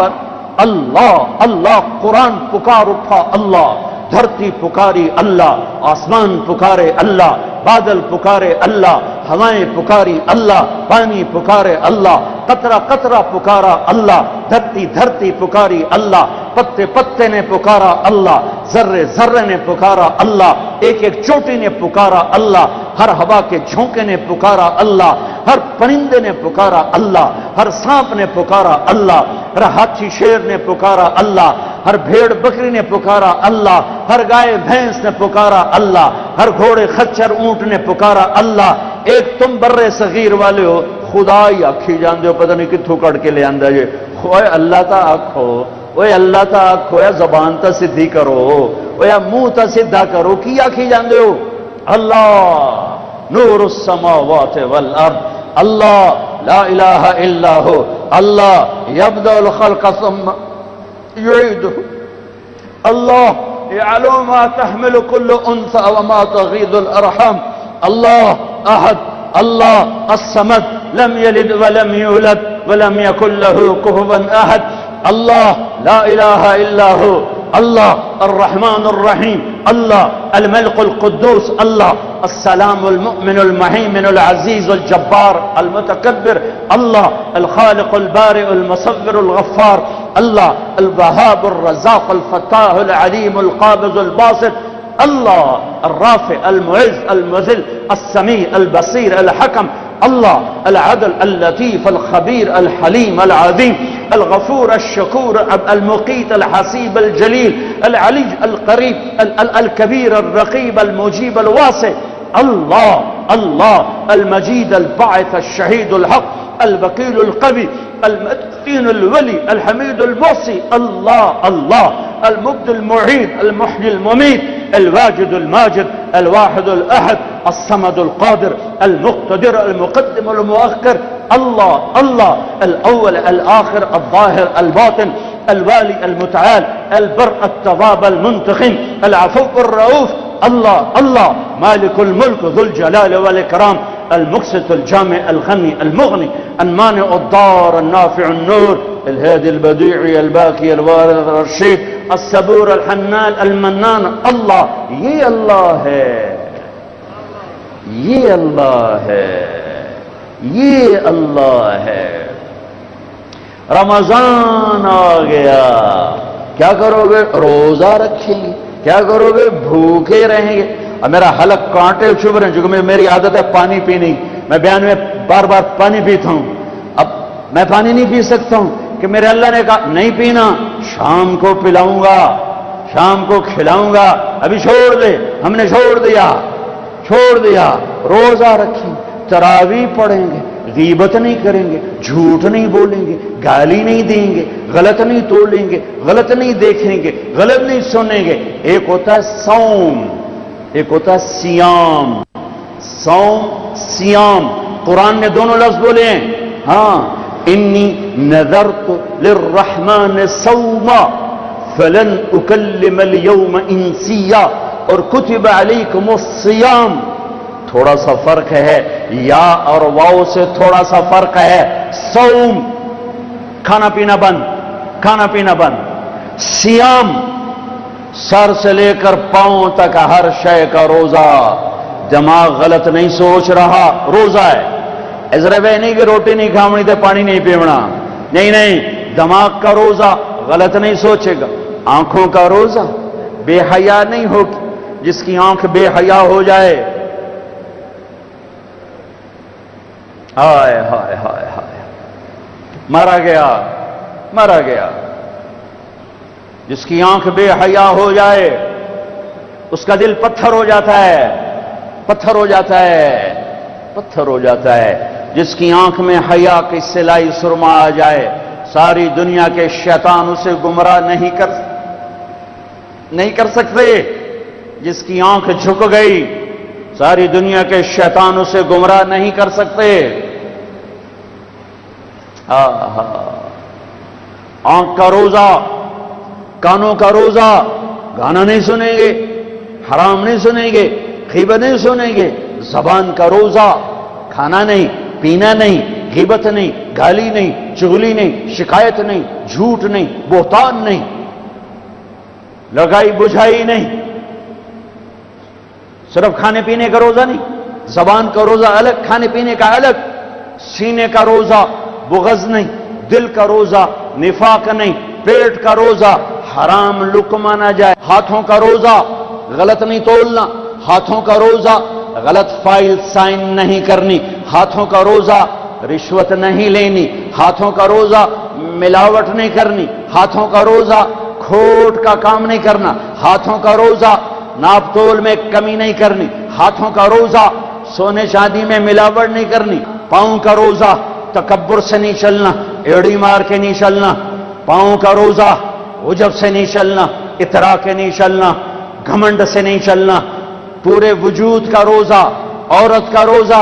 اللہ قرآن پکار اٹھا اللہ، دھرتی پکاری اللہ، آسمان پکارے اللہ، بادل پکارے اللہ، ہوائیں پکاری اللہ، پانی پکارے اللہ، قطرہ قطرہ پکارا اللہ، دھرتی دھرتی پکاری اللہ، پتے پتے نے پکارا اللہ، ذرے ذرے نے پکارا اللہ، ایک ایک چوٹی نے پکارا اللہ، ہر ہوا کے جھونکے نے پکارا اللہ، ہر پرندے نے پکارا اللہ، ہر سانپ نے پکارا اللہ، ہر ہاتھی شیر نے پکارا اللہ، ہر بھیڑ بکری نے پکارا اللہ، ہر گائے بھینس نے پکارا اللہ، ہر گھوڑے خچر اونٹ نے پکارا اللہ۔ ایک تم بر صغیر والے ہو خدا ہی آکھی جان دے، پتہ نہیں کتھوں کٹ کے لے آندا جے، اوے اللہ تا آکھو، اوے اللہ تا آکھو، یا زبان تا سدھی کرو، اوے یا منہ تا سدھا کرو، کی آکھی جان دے ہو؟ اللہ نور السماوات والارض، اللہ لا الہ الا ہو، اللہ یبدأ الخلق ثم یعیدہ، اللہ یعلم ما تحمل كل انثى وما تغيض الارحام، اللہ احد، اللہ الصمد، لم يلد ولم يولد ولم يكن له كفوا احد، اللہ لا الہ الا ہو، اللہ الرحمن الرحیم، اللہ الملك القدوس، اللہ السلام المؤمن المهيمن العزيز الجبار المتكبر، الله الخالق البارئ المصور الغفار، الله الوهاب الرزاق الفتاح العليم القابض الباسط، الله الرافع المعز المذل السميع البصير الحكم، الله العدل اللطيف الخبير الحليم العظيم الغفور الشكور المقيت الحسيب الجليل العلي القريب الكبير الرقيب المجيب الواسع، الله الله المجيد الباعث الشهيد الحق الوكيل القوي المتين الولي الحميد المحصي، الله الله المبدي المعيد المحيي المميت الواجد الماجد الواحد الأحد الصمد القادر المقتدر المقدم المؤخر، الله الله الأول الآخر الظاهر الباطن الوالي المتعال البر التواب المنتقم العفو الرؤوف، الله الله مالك الملك ذو الجلال والإكرام المقسط الجامع الغني المغني المانع الضار النافع النور الهادي البديع الباقي الوارث الرشيد الصبور الحنان المنان، اللہ یہ اللہ ہے، یہ اللہ ہے، یہ اللہ ہے۔ رمضان آ گیا، کیا کرو گے؟ روزہ رکھیں گے، کیا کرو گے؟ بھوکے رہیں گے۔ اب میرا حلق کانٹے چبھ رہے ہیں کیونکہ میری عادت ہے پانی پینے، میں بیان میں بار بار پانی پیتا ہوں، اب میں پانی نہیں پی سکتا ہوں کہ میرے اللہ نے کہا نہیں پینا، شام کو پلاؤں گا، شام کو کھلاؤں گا، ابھی چھوڑ دے، ہم نے چھوڑ دیا، روزہ رکھیں، تراویح پڑھیں گے، غیبت نہیں کریں گے، جھوٹ نہیں بولیں گے، گالی نہیں دیں گے، غلط نہیں تولیں گے، غلط نہیں دیکھیں گے، غلط نہیں سنیں گے۔ ایک ہوتا ہے صوم، ایک ہوتا ہے سیام، صوم سیام، قرآن نے دونوں لفظ بولے ہیں، ہاں، انی نذرت للرحمن صوما فلن اکلم اليوم انسیا، اور کتب علیکم الصیام، تھوڑا سا فرق ہے، یا اور واو سے تھوڑا سا فرق ہے۔ صوم کھانا پینا بند، کھانا پینا بند، سیام سر سے لے کر پاؤں تک ہر شے کا روزہ، دماغ غلط نہیں سوچ رہا، روزہ ہے۔ ازرے بے نہیں کہ روٹی نہیں کھاونی تے پانی نہیں پیونا، نہیں نہیں، دماغ کا روزہ، غلط نہیں سوچے گا۔ آنکھوں کا روزہ، بے حیا نہیں ہوگی، جس کی آنکھ بے حیا ہو جائے، ہائے ہائے ہائے ہائے، مارا گیا، مارا گیا۔ جس کی آنکھ بے حیا ہو جائے اس کا دل پتھر ہو جاتا ہے، پتھر ہو جاتا ہے، پتھر ہو جاتا ہے۔ جس کی آنکھ میں حیا کی سلائی سرما آ جائے ساری دنیا کے شیطان اسے گمراہ نہیں کر سکتے. جس کی آنکھ جھک گئی ساری دنیا کے شیطان اسے گمراہ نہیں کر سکتے. آنکھ کا روزہ، کانوں کا روزہ، گانا نہیں سنیں گے، حرام نہیں سنیں گے، غیبت نہیں سنیں گے. زبان کا روزہ، کھانا نہیں، پینا نہیں، غیبت نہیں، گالی نہیں، چغلی نہیں، شکایت نہیں، جھوٹ نہیں، بہتان نہیں، لگائی بجھائی نہیں. صرف کھانے پینے کا روزہ نہیں، زبان کا روزہ الگ، کھانے پینے کا الگ. سینے کا روزہ، بغض نہیں. دل کا روزہ، نفاق نہیں. پیٹ کا روزہ، حرام لقمہ نہ جائے. ہاتھوں کا روزہ، غلط نہیں تولنا. ہاتھوں کا روزہ، غلط فائل سائن نہیں کرنی. ہاتھوں کا روزہ، رشوت نہیں لینی. ہاتھوں کا روزہ، ملاوٹ نہیں کرنی. ہاتھوں کا روزہ، کھوٹ کا کام نہیں کرنا. ہاتھوں کا روزہ، ناپ تول میں کمی نہیں کرنی. ہاتھوں کا روزہ، سونے چاندی میں ملاوٹ نہیں کرنی. پاؤں کا روزہ، تکبر سے نہیں چلنا، ایڑی مار کے نہیں چلنا. پاؤں کا روزہ، عجب سے نہیں چلنا، اترا کے نہیں چلنا، گھمنڈ سے نہیں چلنا. پورے وجود کا روزہ. عورت کا روزہ،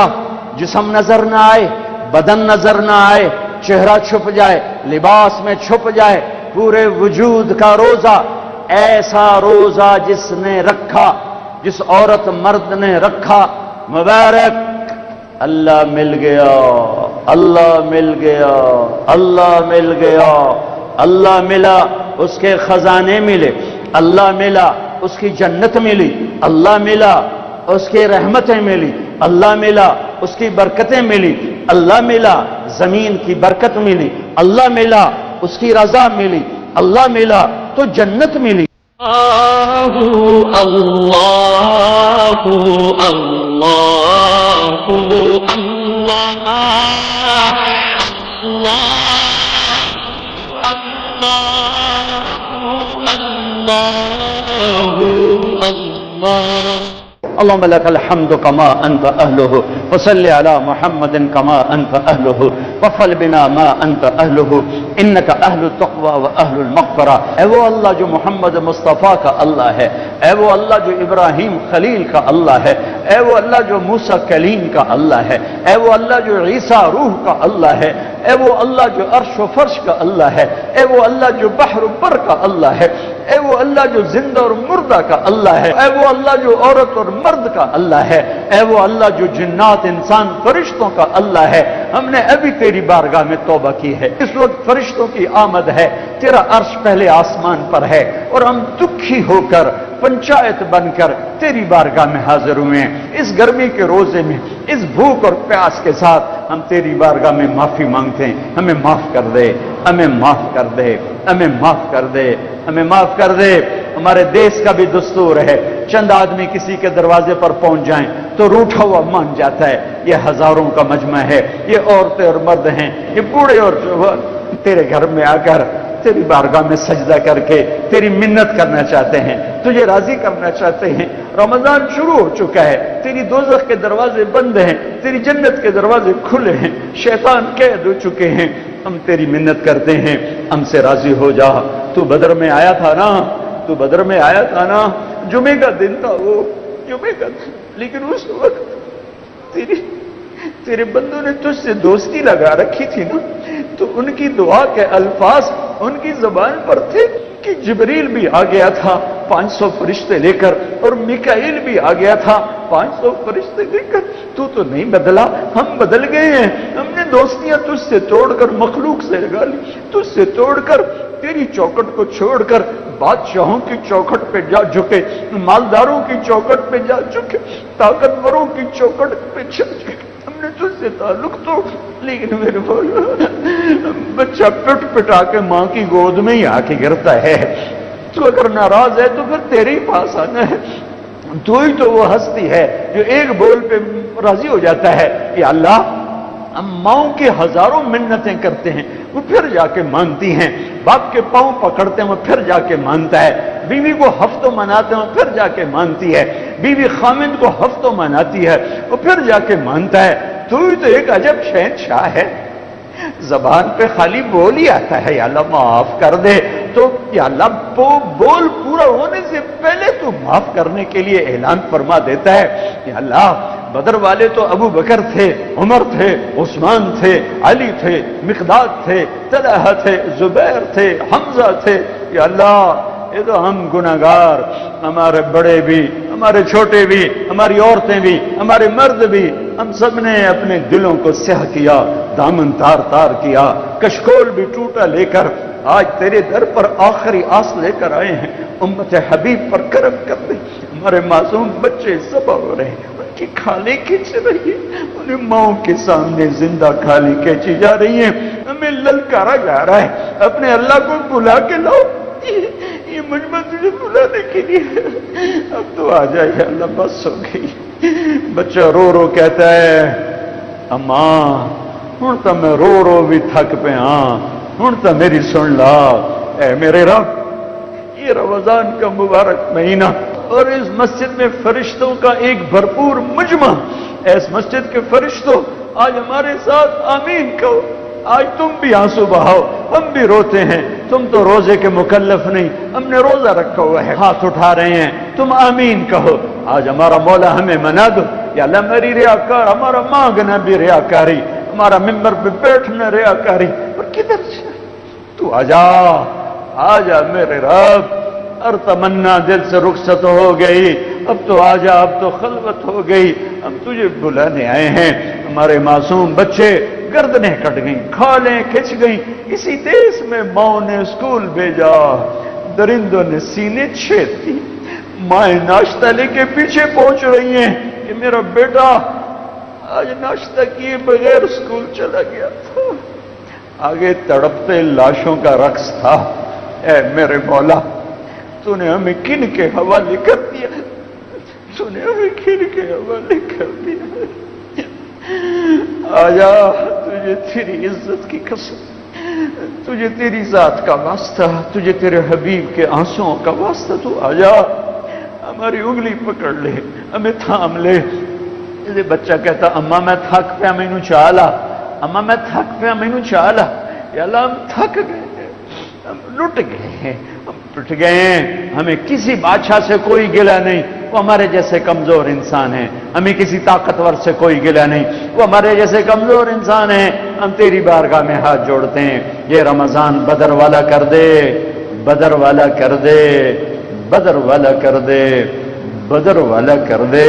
جسم نظر نہ آئے، بدن نظر نہ آئے، چہرہ چھپ جائے، لباس میں چھپ جائے. پورے وجود کا روزہ. ایسا روزہ جس نے رکھا، جس عورت مرد نے رکھا، مبارک. اللہ مل گیا، اللہ مل گیا، اللہ مل گیا. اللہ ملا، اس کے خزانے ملے. اللہ ملا، اس کی جنت ملی. اللہ ملا، اس کی رحمتیں ملی. اللہ ملا، اس کی برکتیں ملی. اللہ ملا، زمین کی برکت ملی. اللہ ملا، اس کی رضا ملی. اللہ ملا تو جنت ملی. اللہ اللہ اللہ اللهم لك الحمد كما أنت أهله وصل على محمد كما أنت أهله وفعل بنا ما أنت أهله إنك أهل التقوى وأهل المغفرة. اے وہ اللہ جو محمد مصطفیٰ کا اللہ ہے، اے وہ اللہ جو ابراہیم خلیل کا اللہ ہے، اے وہ اللہ جو موسیٰ کلیم کا اللہ ہے، اے وہ اللہ جو عیسیٰ روح کا اللہ ہے، اے وہ اللہ جو عرش و فرش کا اللہ ہے، اے وہ اللہ جو بحر و بر کا اللہ ہے، اے وہ اللہ جو زندہ اور مردہ کا اللہ ہے، اے وہ اللہ جو عورت اور مرد کا اللہ ہے، اے وہ اللہ جو جنات انسان فرشتوں کا اللہ ہے. ہم نے ابھی تیری بارگاہ میں توبہ کی ہے. اس وقت فرشتوں کی آمد ہے، تیرا عرش پہلے آسمان پر ہے اور ہم دکھی ہو کر پنچایت بن کر تیری بارگاہ میں حاضر ہوئے ہیں. اس گرمی کے روزے میں، اس بھوک اور پیاس کے ساتھ ہم تیری بارگاہ میں معافی مانگتے ہیں. ہمیں معاف کر دے، ہمیں معاف کر دے، ہمیں معاف کر دے، ہمیں معاف کر دے. ہمارے دیش کا بھی دستور ہے، چند آدمی کسی کے دروازے پر پہنچ جائیں تو روٹھا ہوا مان جاتا ہے. یہ ہزاروں کا مجمع ہے، یہ عورتیں اور مرد ہیں، یہ بوڑھے اور جوان تیرے گھر میں آ کر تیری بارگاہ میں سجدہ کر کے تیری منت کرنا چاہتے ہیں، تجھے راضی کرنا چاہتے ہیں. رمضان شروع ہو چکا ہے، تیری دوزخ کے دروازے بند ہیں، تیری جنت کے دروازے کھلے ہیں، شیطان قید ہو چکے ہیں. ہم تیری منت کرتے ہیں، ہم سے راضی ہو جا. تو بدر میں آیا تھا نا، تو بدر میں آیا تھا نا. جمعے کا دن تھا وہ، جمعے کا دن، لیکن اس وقت تیرے بندوں نے تجھ سے دوستی لگا رکھی تھی نا. تو ان کی دعا کے الفاظ ان کی زبان پر تھے کہ جبریل بھی آ گیا تھا 500 فرشتے لے کر، اور میکائیل بھی آ گیا تھا 500 فرشتے لے کر. تو نہیں بدلا، ہم بدل گئے ہیں. ہم نے دوستیاں تجھ سے توڑ کر مخلوق سے لگا لی، تجھ سے توڑ کر تیری چوکٹ کو چھوڑ کر بادشاہوں کی چوکٹ پہ جا جھکے، مالداروں کی چوکٹ پہ جا جھکے، طاقتوروں کی چوکٹ پہ جا جھکے. ہم نے تجھ سے تعلق توڑ، لیکن میرے بولو بچہ پٹ پٹا کے ماں کی گود میں ہی آ کے گرتا ہے. تو اگر ناراض ہے تو پھر تیرے ہی پاس آنا ہے. تو ہی تو وہ ہستی ہے جو ایک بول پہ راضی ہو جاتا ہے کہ اللہ ہم ماؤں کی ہزاروں منتیں کرتے ہیں، وہ پھر جا کے مانتی ہیں. باپ کے پاؤں پکڑتے ہیں، وہ پھر جا کے مانتا ہے. بیوی کو ہفتوں مناتے ہیں، وہ پھر جا کے مانتی ہے. بیوی خامند کو ہفتوں مناتی ہے، وہ پھر جا کے مانتا ہے. تو ہی تو ایک عجب شہنشاہ ہے، زبان پہ خالی بول ہی آتا ہے یا اللہ معاف کر دے، تو یا اللہ بول پورا ہونے سے پہلے تو معاف کرنے کے لیے اعلان فرما دیتا ہے۔ یا اللہ بدر والے تو ابو بکر تھے، عمر تھے، عثمان تھے، علی تھے، مقداد تھے، طلحہ تھے، زبیر تھے، حمزہ تھے، یا اللہ یہ تو ہم گناہگار، ہمارے بڑے بھی، ہمارے چھوٹے بھی، ہماری عورتیں بھی، ہمارے مرد بھی، ہم سب نے اپنے دلوں کو سیاہ کیا، دامن تار تار کیا، کشکول بھی ٹوٹا لے کر آج تیرے در پر آخری آس لے کر آئے ہیں، امت حبیب پر کرم کر دے۔ ہمارے معصوم بچے ذبح ہو رہے ہیں، ان کی کھالیں کھینچ رہی ہیں، انہیں ماؤں کے سامنے زندہ کھالیں کھینچی جا رہی ہیں، ہمیں للکارا جا رہا ہے، اپنے اللہ کو بلا کے لاؤ، یہ مجمع تجھے بلانے کے لیے، اب تو آ جائے اللہ، بس ہو گئی۔ بچہ رو رو کہتا ہے اماں ہن تو میں رو رو بھی تھک پہ ہاں، ہن تو میری سن لا، اے میرے رب یہ رمضان کا مبارک مہینہ اور اس مسجد میں فرشتوں کا ایک بھرپور مجمع، اس مسجد کے فرشتوں آج ہمارے ساتھ آمین کہو، آج تم بھی آنسو بہاؤ، ہم بھی روتے ہیں، تم تو روزے کے مکلف نہیں، ہم نے روزہ رکھا ہوا ہے، ہاتھ اٹھا رہے ہیں، تم آمین کہو، آج ہمارا مولا ہمیں منا دو، یا اللہ میری ریاکار، ہمارا مانگنا بھی ریاکاری، ہمارا ممبر پہ بیٹھنا ریاکاری، پر کدھر سے تو آجا میرے رب، ہر تمنا دل سے رخصت ہو گئی، اب تو آجا، اب تو خلوت ہو گئی، ہم تجھے بلانے آئے ہیں۔ ہمارے معصوم بچے گردنیں کٹ گئیں، کھالیں کھچ گئیں، اسی دیس میں ماں نے اسکول بھیجا، درندوں نے سینے چھید دی، مائیں ناشتہ لے کے پیچھے پہنچ رہی ہیں کہ میرا بیٹا آج ناشتہ کیے بغیر اسکول چلا گیا تھا، آگے تڑپتے لاشوں کا رقص تھا۔ اے میرے مولا تو نے ہمیں کن کے حوالے کر دیا، تو نے ہمیں کن کے حوالے کر دیا، آجا تجھے تیری عزت کی قسم، تجھے تیری ذات کا واسطہ، تجھے تیرے حبیب کے آنسوؤں کا واسطہ، تو آجا ہماری انگلی پکڑ لے، ہمیں تھام لے۔ جیسے بچہ کہتا اماں میں تھک پیا مینوں چالا، اماں میں تھک پیا مینوں چالا، یا اللہ ہم تھک گئے ہیں، ہم لٹ گئے ہیں، ہم ٹوٹ گئے ہیں، ہمیں کسی بادشاہ سے کوئی گلہ نہیں، وہ ہمارے جیسے کمزور انسان ہیں، ہمیں کسی طاقتور سے کوئی گلہ نہیں، وہ ہمارے جیسے کمزور انسان ہیں، ہم تیری بارگاہ میں ہاتھ جوڑتے ہیں، یہ رمضان بدر والا کر دے، بدر والا کر دے، بدر والا کر دے، بدر والا کر دے۔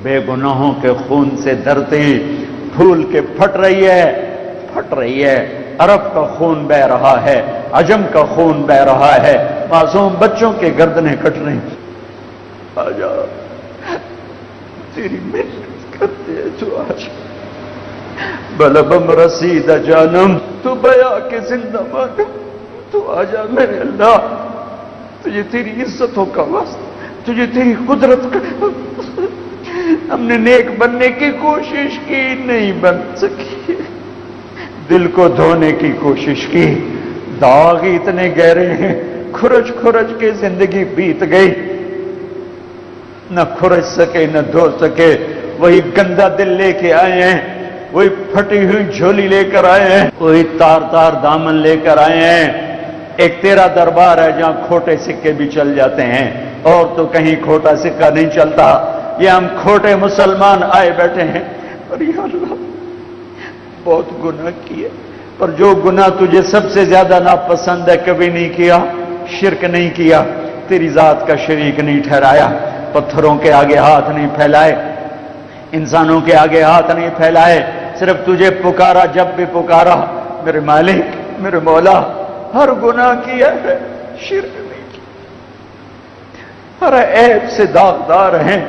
بے گناہوں کے خون سے دھرتی پھول کے پھٹ رہی ہے، پھٹ رہی ہے، عرب کا خون بہ رہا ہے، عجم کا خون بہ رہا ہے، معصوم بچوں کے گردنیں کٹ رہی، آجا تیری محنت کرتے ہیں، تو آجا بلبم رسید جانم تو بیا کے زندہ مانم، تو آجا میرے اللہ، تجھے تیری عزتوں کا واسطہ، تجھے تیری قدرت کا، ہم نے نیک بننے کی کوشش کی نہیں بن سکی، دل کو دھونے کی کوشش کی، داغ اتنے گہرے ہیں، کھرچ کھرچ کے زندگی بیت گئی، نہ کھرچ سکے نہ دھو سکے، وہی گندا دل لے کے آئے ہیں، وہی پھٹی ہوئی جھولی لے کر آئے ہیں، وہی تار تار دامن لے کر آئے ہیں۔ ایک تیرا دربار ہے جہاں کھوٹے سکے بھی چل جاتے ہیں، اور تو کہیں کھوٹا سکہ نہیں چلتا، یہ ہم کھوٹے مسلمان آئے بیٹھے ہیں، اور یا اللہ بہت گناہ کیے، پر جو گناہ تجھے سب سے زیادہ ناپسند ہے کبھی نہیں کیا، شرک نہیں کیا، تیری ذات کا شریک نہیں ٹھہرایا، پتھروں کے آگے ہاتھ نہیں پھیلائے، انسانوں کے آگے ہاتھ نہیں پھیلائے، صرف تجھے پکارا جب بھی پکارا، میرے مالک میرے مولا، ہر گناہ کیا ہے، شرک نہیں کیا، ہر عیب سے داغدار ہیں،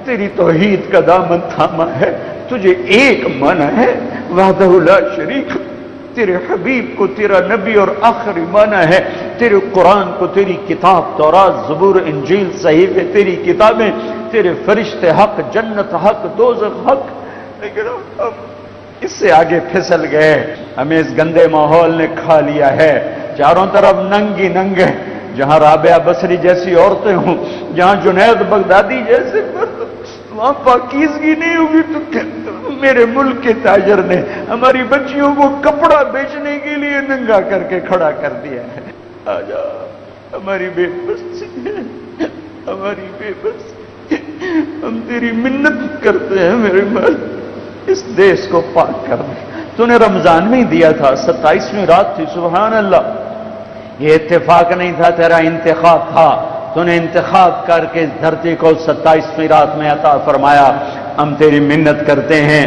تیری توحید کا دامن تھاما ہے، تجھے ایک من ہے، وحدہ لا شریک، تیرے حبیب کو تیرا نبی اور آخری مانا ہے، تیرے قرآن کو تیری کتاب تورات زبور انجیل صحیفے تیری کتابیں، تیرے فرشتے حق، جنت حق، دوزخ حق، لیکن ہم اس سے آگے پھسل گئے، ہمیں اس گندے ماحول نے کھا لیا ہے، چاروں طرف ننگی ننگے، جہاں رابعہ بصری جیسی عورتیں ہوں، جہاں جنید بغدادی جیسے مرد، وہاں پاکیزگی نہیں ہوگی تو میرے ملک کے تاجر نے ہماری بچیوں کو کپڑا بیچنے کے لیے ننگا کر کے کھڑا کر دیا ہے. آجا ہماری بے بسی ہے، ہماری بے بسی، ہم تیری منت کرتے ہیں میرے مالک، اس دیش کو پاک کر دے. تو نے رمضان میں ہی دیا تھا، 27ویں رات تھی. سبحان اللہ، یہ اتفاق نہیں تھا، تیرا انتخاب تھا. تو نے انتخاب کر کے اس دھرتی کو 27ویں رات میں عطا فرمایا. ہم تیری منت کرتے ہیں،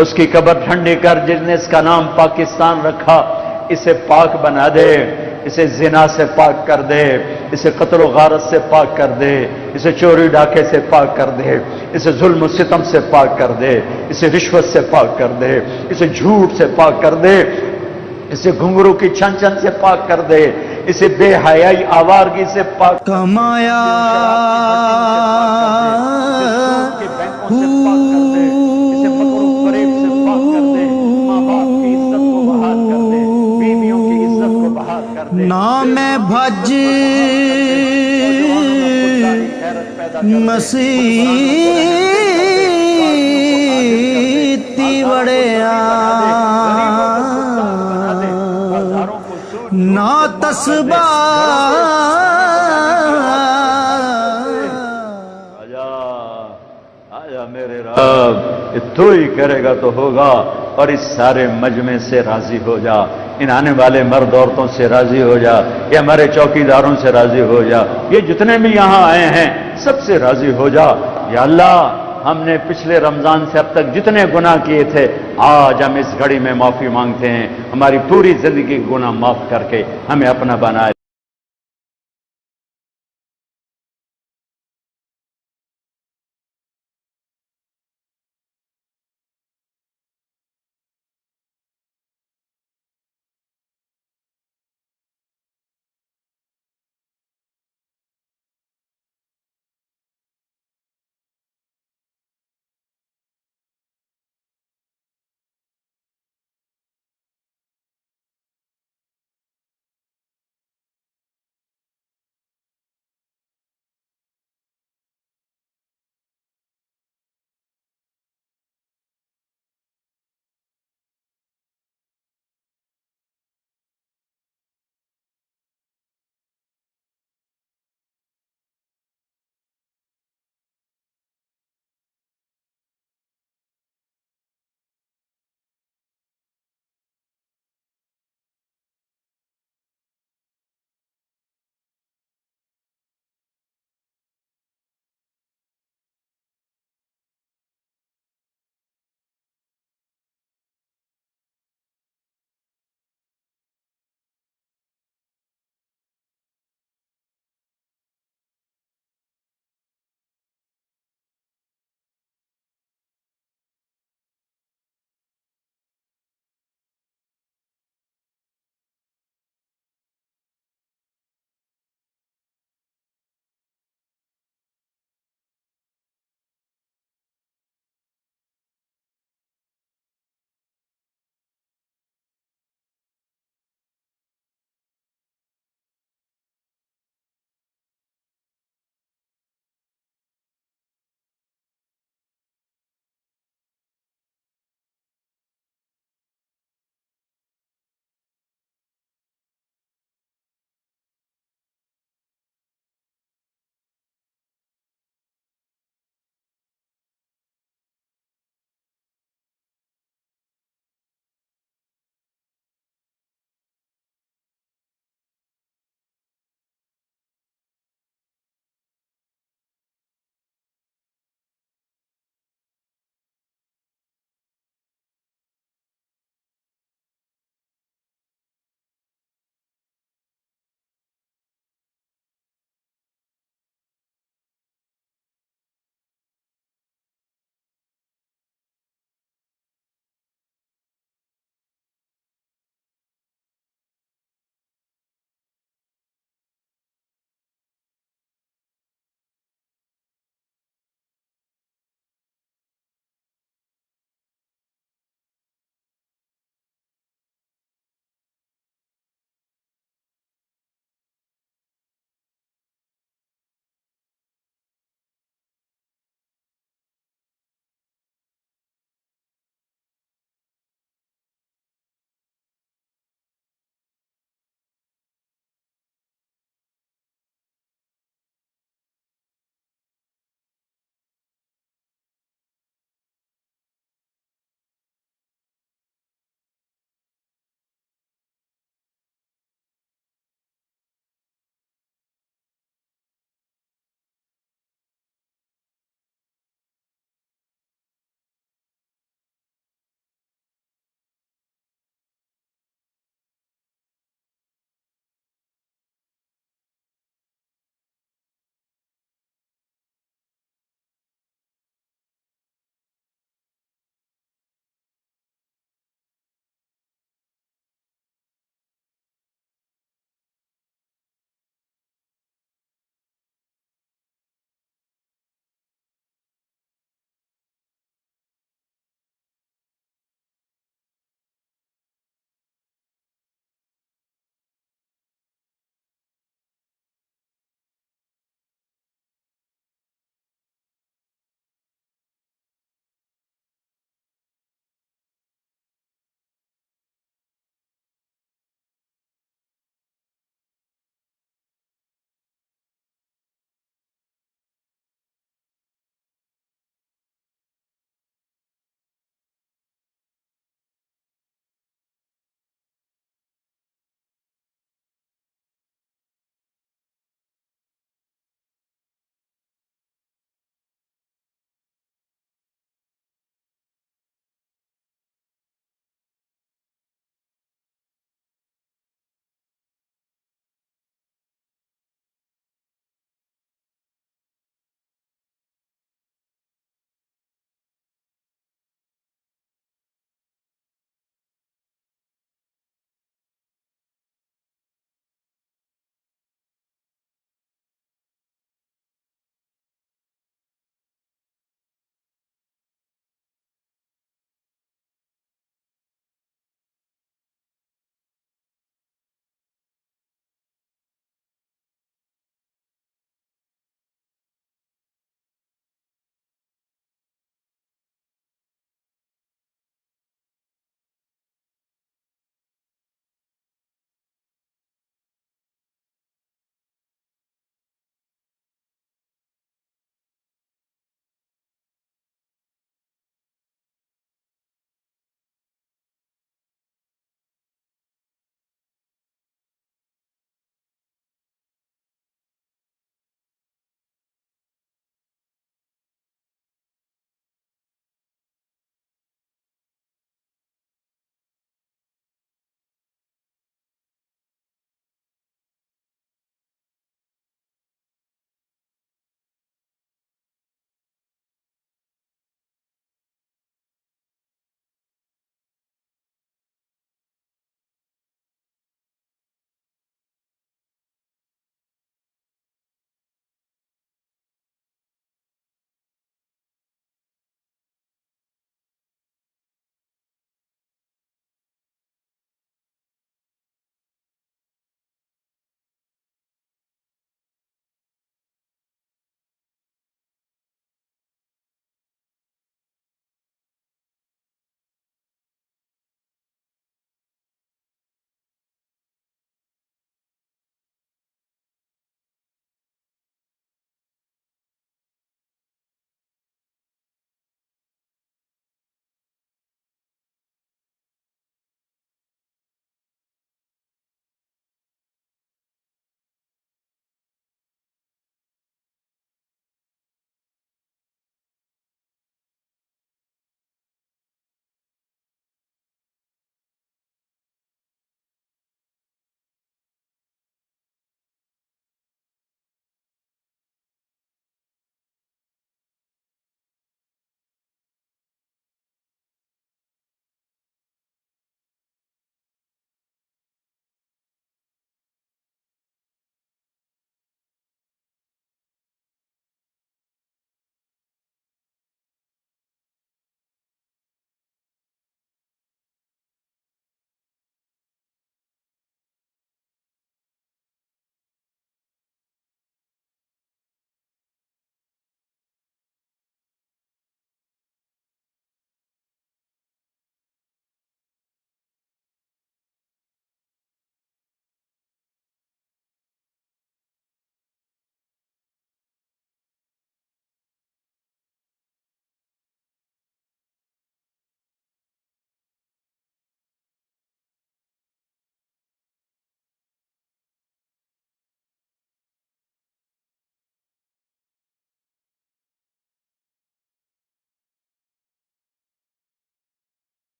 اس کی قبر ٹھنڈی کر جس نے اس کا نام پاکستان رکھا، اسے پاک بنا دے، اسے زنا سے پاک کر دے، اسے قتل و غارت سے پاک کر دے، اسے چوری ڈاکے سے پاک کر دے، اسے ظلم و ستم سے پاک کر دے، اسے رشوت سے پاک کر دے، اسے جھوٹ سے پاک کر دے، اسے گھنگرو کی چھن چھن سے پاک کر دے، اسے بے حیائی آوارگی سے پاک کر دے، کمایا کے بینکوں سے پاک کر دے، اسے فقر و فریب سے پاک کر دے، ماں باپ کی عزت کو بحال کر دے، بیویوں کی عزت کو بحال کر دے، نام بھج نوجوانوں میں خودداری غیرت پیدا کر دے، حکمرانوں کو رحم دل کر دے، قاضیوں کو عادل کر دے، مسیتی مالداروں کو وڑیا غنی بنا دے، غریبوں کو خوددار بنا دے، بازاروں کو سود نا جھوٹ سے ماف کر دے، تسبا گھروں کو گانے بجانے کی عادت سے پاک کر دے. آجا آجا میرے رب، یہ تو ہی کرے گا تو ہوگا. اور اس سارے مجمع سے راضی ہو جا، ان آنے والے مرد عورتوں سے راضی ہو جا، یہ ہمارے چوکیداروں سے راضی ہو جا، یہ جتنے بھی یہاں آئے ہیں سب سے راضی ہو جا. یا اللہ، ہم نے پچھلے رمضان سے اب تک جتنے گناہ کیے تھے، آج ہم اس گھڑی میں معافی مانگتے ہیں. ہماری پوری زندگی گناہ معاف کر کے ہمیں اپنا بنائے.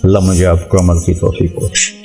اللہ مجھے آپ کو عمل کی توفیق بخشے۔